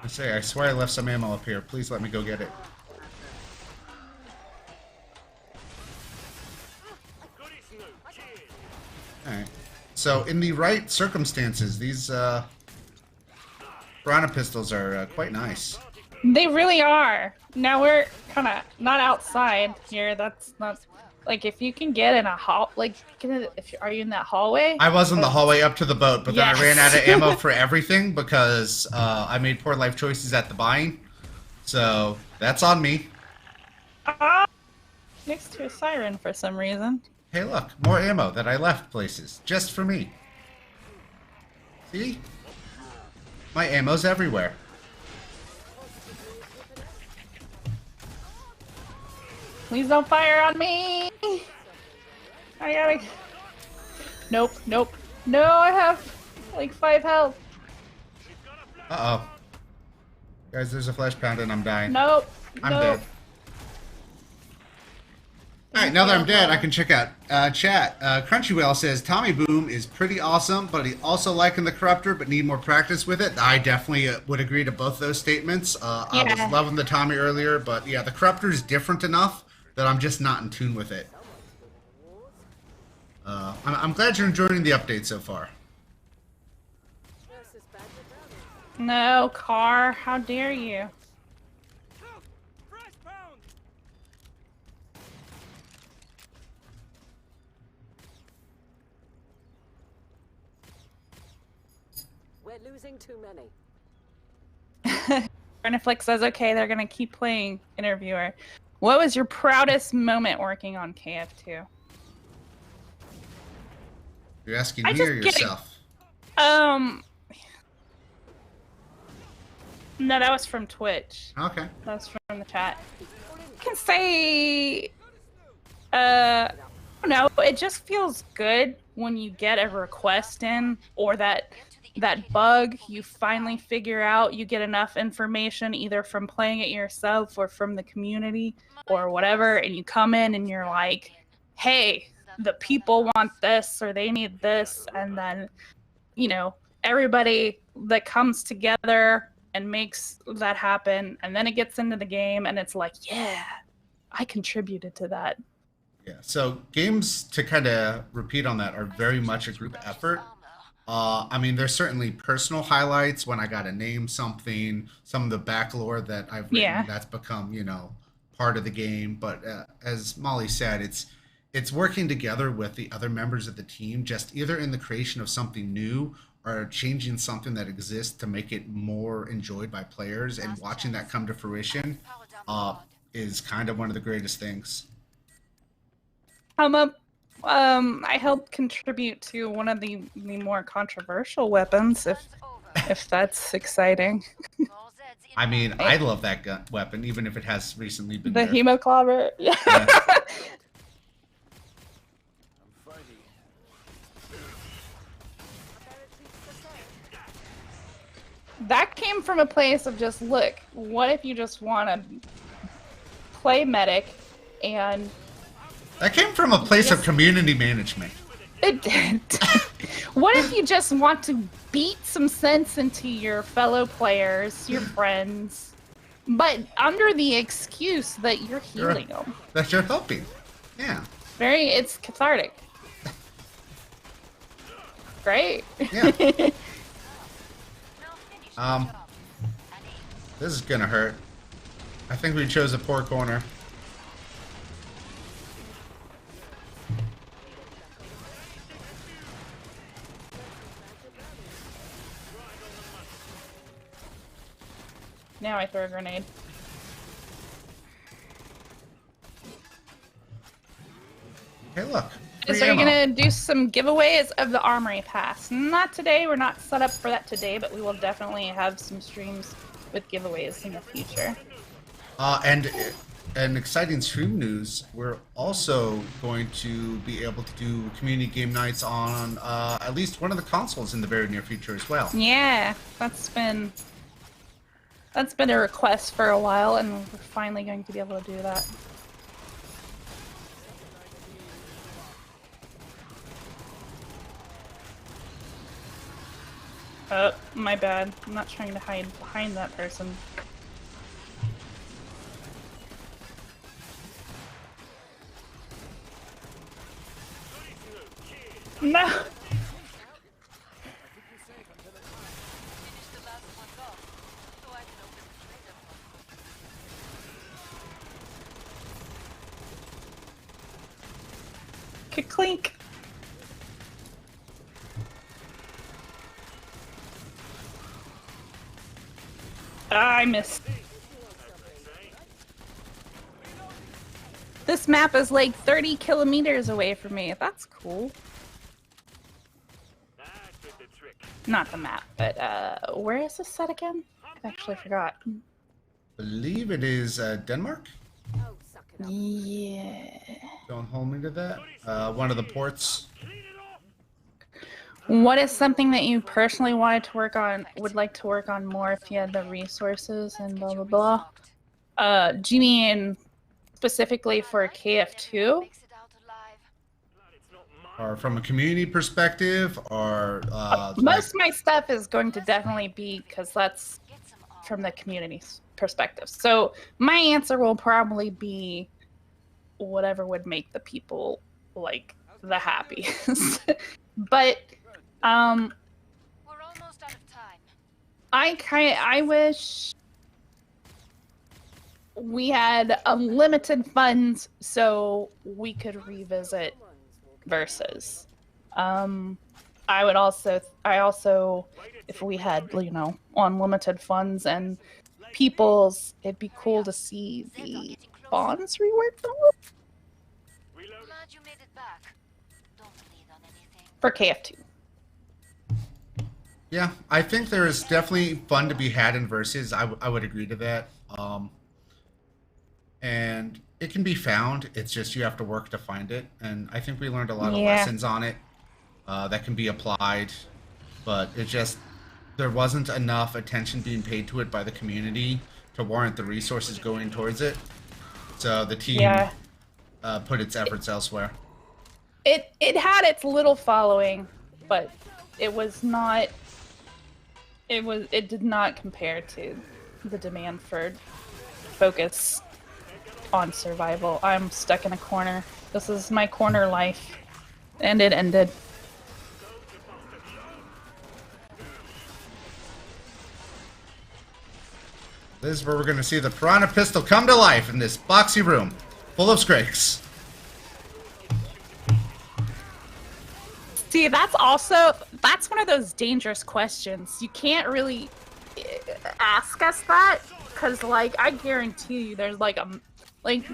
I swear I left some ammo up here. Please let me go get it. Alright. So, in the right circumstances, these piranha pistols are quite nice. They really are. Now we're kind of not outside here. That's not like if you can get in a hall. Like, are you in that hallway? I was in the hallway up to the boat, but then I ran out of ammo for everything because I made poor life choices at the buying. So that's on me. Next to a siren for some reason. Hey, look, more ammo that I left places just for me. See? My ammo's everywhere. Please don't fire on me! I gotta... Nope. No, I have like 5 health. Uh-oh. Guys, there's a flesh pound and I'm dying. Nope. I'm dead. Alright, now that I'm dead, I can check out chat. Crunchyroll says, Tommy Boom is pretty awesome, but he also liking the Corruptor, but need more practice with it. I definitely would agree to both those statements. I was loving the Tommy earlier, but yeah, the Corruptor is different enough that I'm just not in tune with it. I'm glad you're enjoying the update so far. No, car, how dare you? We're losing too many. Netflix says, okay, they're gonna keep playing interviewer. What was your proudest moment working on KF2? You're asking me or yourself? No, that was from Twitch. Okay. That was from the chat. I can say, I don't know, it just feels good when you get a request in, or that bug you finally figure out, you get enough information either from playing it yourself or from the community or whatever, and you come in and you're like, hey, the people want this or they need this, and then, you know, everybody that comes together and makes that happen, and then it gets into the game and it's like, yeah, I contributed to that. Yeah, so games, to kind of repeat on that, are very much a group effort. I mean, there's certainly personal highlights when I got to name something, some of the back lore that I've written that's become, you know, part of the game. But as Molly said, it's working together with the other members of the team, just either in the creation of something new or changing something that exists to make it more enjoyed by players, and watching that come to fruition is kind of one of the greatest things. I helped contribute to one of the more controversial weapons, if that's exciting. I mean, I love that weapon, even if it has recently been the hemoclobber. Yeah. That came from a place of just, look, what if you just want to play medic and... That came from a place of community management. It did. What if you just want to beat some sense into your fellow players, your friends, but under the excuse that you're healing them? That you're helping. Yeah. It's cathartic. Great. Yeah. This is gonna hurt. I think we chose a poor corner. Now I throw a grenade. Hey, look. So you're gonna do some giveaways of the Armory Pass. Not today, we're not set up for that today, but we will definitely have some streams with giveaways in the future. And exciting stream news, we're also going to be able to do community game nights on at least one of the consoles in the very near future as well. Yeah, that's been a request for a while, and we're finally going to be able to do that. Oh, my bad. I'm not trying to hide behind that person. No! Clink. Ah, I missed. This map is like 30 kilometers away from me. That's cool. Not the map, but where is this set again? I actually forgot. I believe it is Denmark. Yeah. Don't hold me to that. One of the ports. What is something that you personally wanted to work on, would like to work on more if you had the resources and blah blah blah? Do you mean specifically for KF2? Or from a community perspective, or most of my stuff is going to definitely be, because that's from the community's perspective. So my answer will probably be whatever would make the people like the happiest. But we're almost out of time. I wish we had unlimited funds so we could revisit Versus. I also, if we had, unlimited funds and peoples, it'd be cool to see the bonds reworked on Glad you made it back. Don't bleed on anything. for KF2. yeah, I think there is definitely fun to be had in Versus. I would agree to that. And it can be found. It's just you have to work to find it. And I think we learned a lot of lessons on it that can be applied. But it just, there wasn't enough attention being paid to it by the community to warrant the resources going towards it. So the team put its efforts elsewhere. It had its little following, but it was not. It did not compare to the demand for focus on survival. I'm stuck in a corner. This is my corner life, and it ended. This is where we're going to see the Piranha Pistol come to life in this boxy room full of Scrakes. See, that's one of those dangerous questions. You can't really ask us that, because, I guarantee you there's,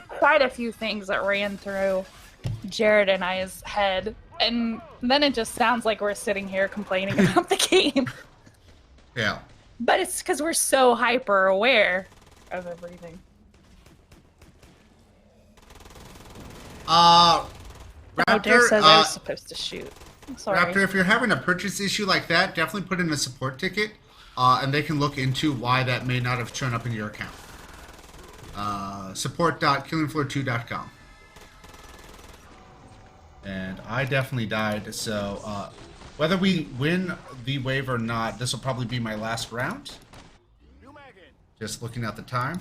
quite a few things that ran through Jared and I's head, and then it just sounds like we're sitting here complaining about the game. Yeah. But it's because we're so hyper aware of everything. Raptor, Dare says I was supposed to shoot. Sorry. Raptor, if you're having a purchase issue like that, definitely put in a support ticket, and they can look into why that may not have shown up in your account. Support.killingfloor2.com. And I definitely died, so whether we win the wave or not, this will probably be my last round. Just looking at the time.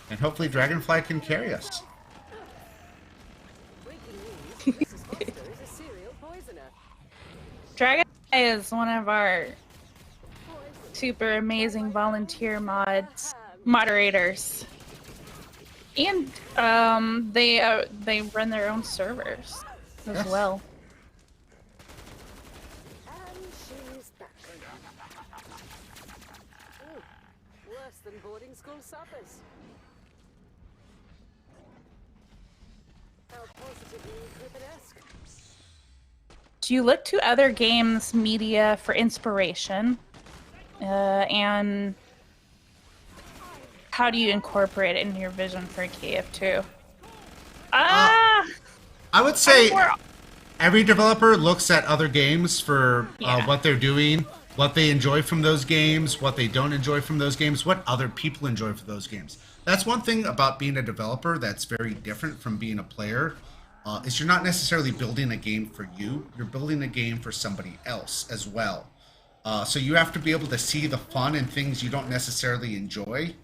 And hopefully Dragonfly can carry us. is one of our super amazing volunteer moderators, and they run their own servers as well. And she's back. Ooh, worse than boarding school suppers. How positively Cryptic-esque. Do you look to other games media for inspiration? And how do you incorporate it in your vision for KF2? I would say every developer looks at other games for what they're doing, what they enjoy from those games, what they don't enjoy from those games, what other people enjoy from those games. That's one thing about being a developer that's very different from being a player. Is you're not necessarily building a game for you, you're building a game for somebody else as well. So you have to be able to see the fun in things you don't necessarily enjoy,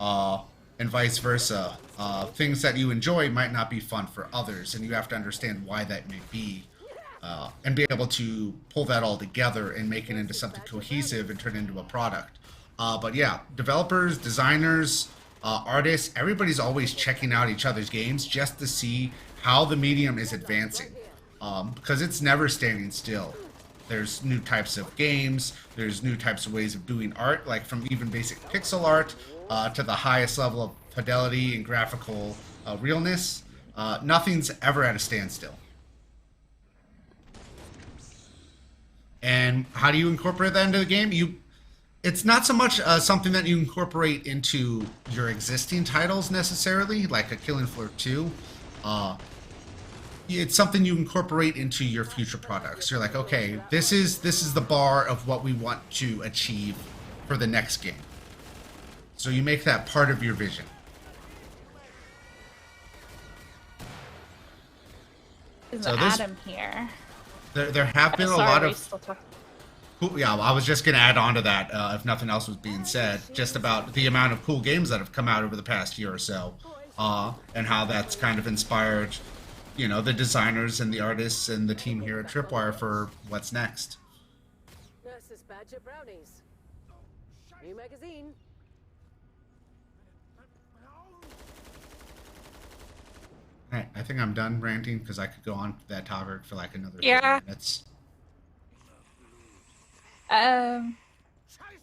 and vice versa. Things that you enjoy might not be fun for others, and you have to understand why that may be, and be able to pull that all together and make it into something cohesive and turn it into a product. But yeah, developers, designers, artists, everybody's always checking out each other's games just to see how the medium is advancing, because it's never standing still. There's new types of games, there's new types of ways of doing art, like from even basic pixel art to the highest level of fidelity and graphical realness. Nothing's ever at a standstill. And how do you incorporate that into the game? It's not so much something that you incorporate into your existing titles necessarily, like a Killing Floor 2. It's something you incorporate into your future products. You're like, okay, this is the bar of what we want to achieve for the next game. So you make that part of your vision. Is Adam here? There have been a lot of... Yeah, I was just going to add on to that, if nothing else was being said, just about the amount of cool games that have come out over the past year or so, and how that's kind of inspired, you know, the designers and the artists and the team here at Tripwire for what's next. Nurse's Badger Brownies. New magazine. Alright, I think I'm done ranting because I could go on that topic for like another 30 minutes. I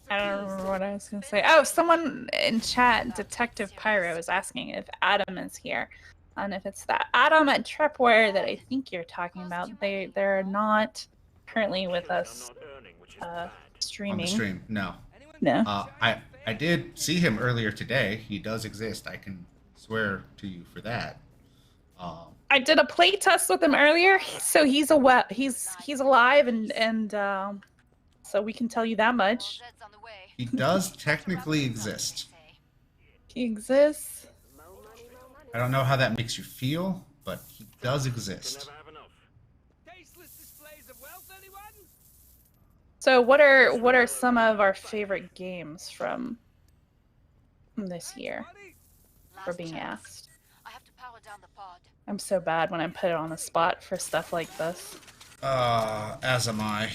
don't remember what I was going to say. Oh, someone in chat, Detective Pyro, is asking if Adam is here. And if it's that Adam at Tripwire that I think you're talking about, they're not currently with us streaming. On the stream, no. No. I did see him earlier today. He does exist. I can swear to you for that. I did a play test with him earlier, so he's alive and so we can tell you that much. He does technically exist. He exists. I don't know how that makes you feel, but he does exist. So what are some of our favorite games from this year? For being asked. I'm so bad when I'm put on the spot for stuff like this. As am I.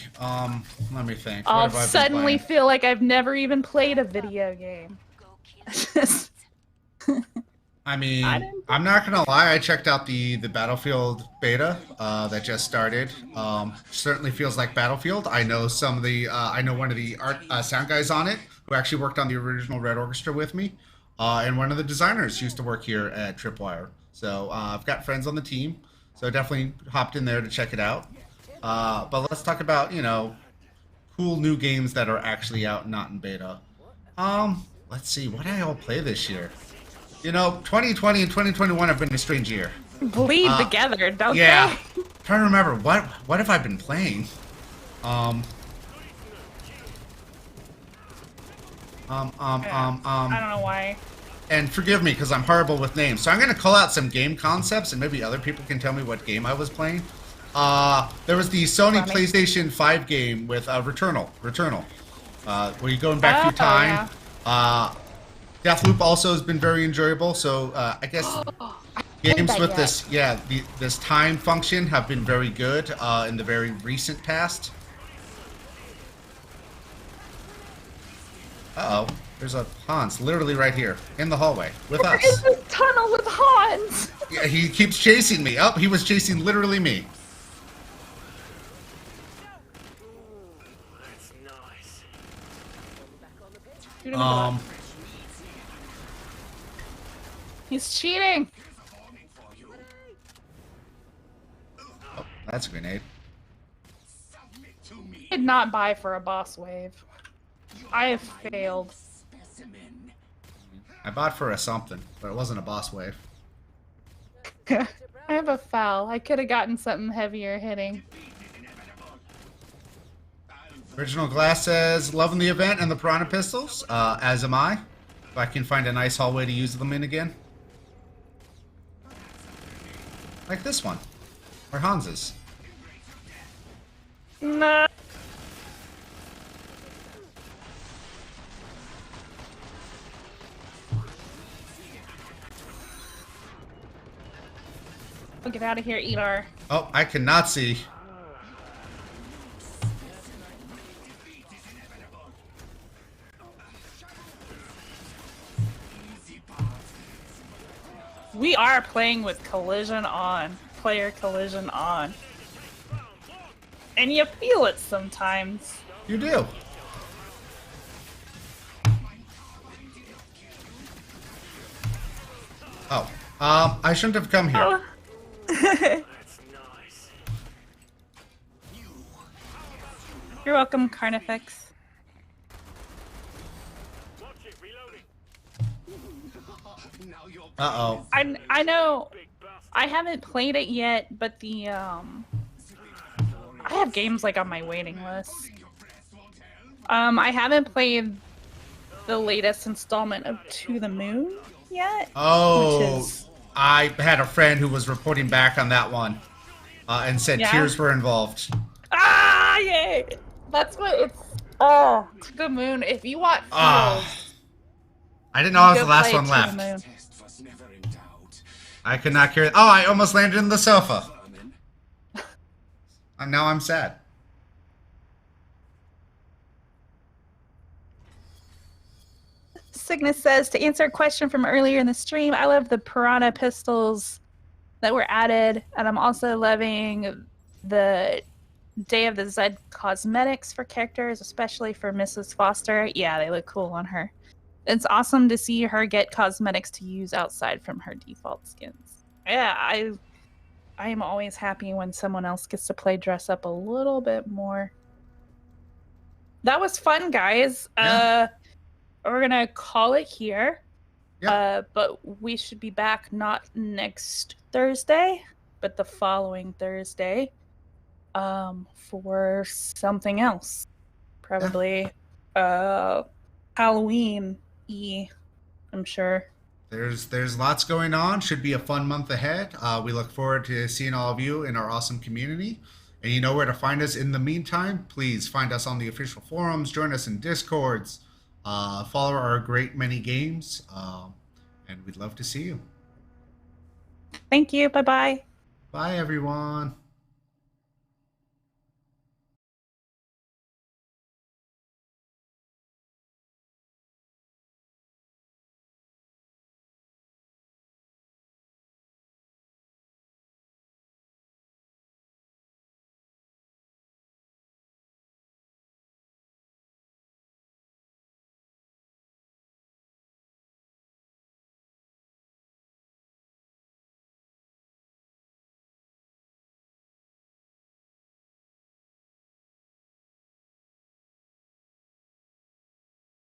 Let me think. I'll suddenly feel like I've never even played a video game. I mean, I'm not gonna lie. I checked out the Battlefield beta that just started. Certainly feels like Battlefield. I know some of the I know one of the sound guys on it who actually worked on the original Red Orchestra with me, and one of the designers used to work here at Tripwire. So I've got friends on the team, so definitely hopped in there to check it out. But let's talk about, you know, cool new games that are actually out, not in beta. Let's see, what did I all play this year? You know, 2020 and 2021 have been a strange year. Bleed together, don't they? Yeah. Trying to remember, what have I been playing? I don't know why. And forgive me, because I'm horrible with names. So I'm going to call out some game concepts, and maybe other people can tell me what game I was playing. There was the Sony PlayStation 5 game with Returnal, where you're going back through time. Yeah. Deathloop also has been very enjoyable. So I guess games with this time function have been very good in the very recent past. Uh-oh. There's a Hans literally right here in the hallway with Where us. is this tunnel with Hans? Yeah, he keeps chasing me. Oh, he was chasing literally me. That's nice. Shoot him in the butt. He's cheating. Oh, that's a grenade. I did not buy for a boss wave. I have failed. I bought for a something, but it wasn't a boss wave. I have a foul. I could have gotten something heavier hitting. Original Glass says, loving the event and the Piranha Pistols, as am I. If I can find a nice hallway to use them in again. Like this one. Or Hans's. No. Oh, get out of here, Edar. Oh, I cannot see. We are playing with collision on. Player collision on. And you feel it sometimes. You do. Oh, I shouldn't have come here. Oh. That's nice. You're welcome, Carnifex. Watch it, reloading. Uh-oh. I know Big bastard. I haven't played it yet, but the I have games like on my waiting list. I haven't played the latest installment of To the Moon yet. Oh, Which is... I had a friend who was reporting back on that one and said Yeah? tears were involved. Ah, yay! That's what it's. Oh, To the Moon. If you want feels, I didn't know I was go the last play one To left. the Moon. I could not carry. Oh, I almost landed in the sofa. And now I'm sad. Cygnus says, to answer a question from earlier in the stream, I love the Piranha Pistols that were added, and I'm also loving the Day of the Zed cosmetics for characters, especially for Mrs. Foster. Yeah, they look cool on her. It's awesome to see her get cosmetics to use outside from her default skins. Yeah, I am always happy when someone else gets to play dress up a little bit more. That was fun, guys. Yeah. We're gonna call it here. Yep. But we should be back not next Thursday, but the following Thursday, for something else. Probably Halloween-y, I'm sure. There's lots going on. Should be a fun month ahead. We look forward to seeing all of you in our awesome community. And you know where to find us in the meantime. Please find us on the official forums, join us in Discords, follow our great many games, and we'd love to see you. Thank you. Bye-bye. Bye, everyone.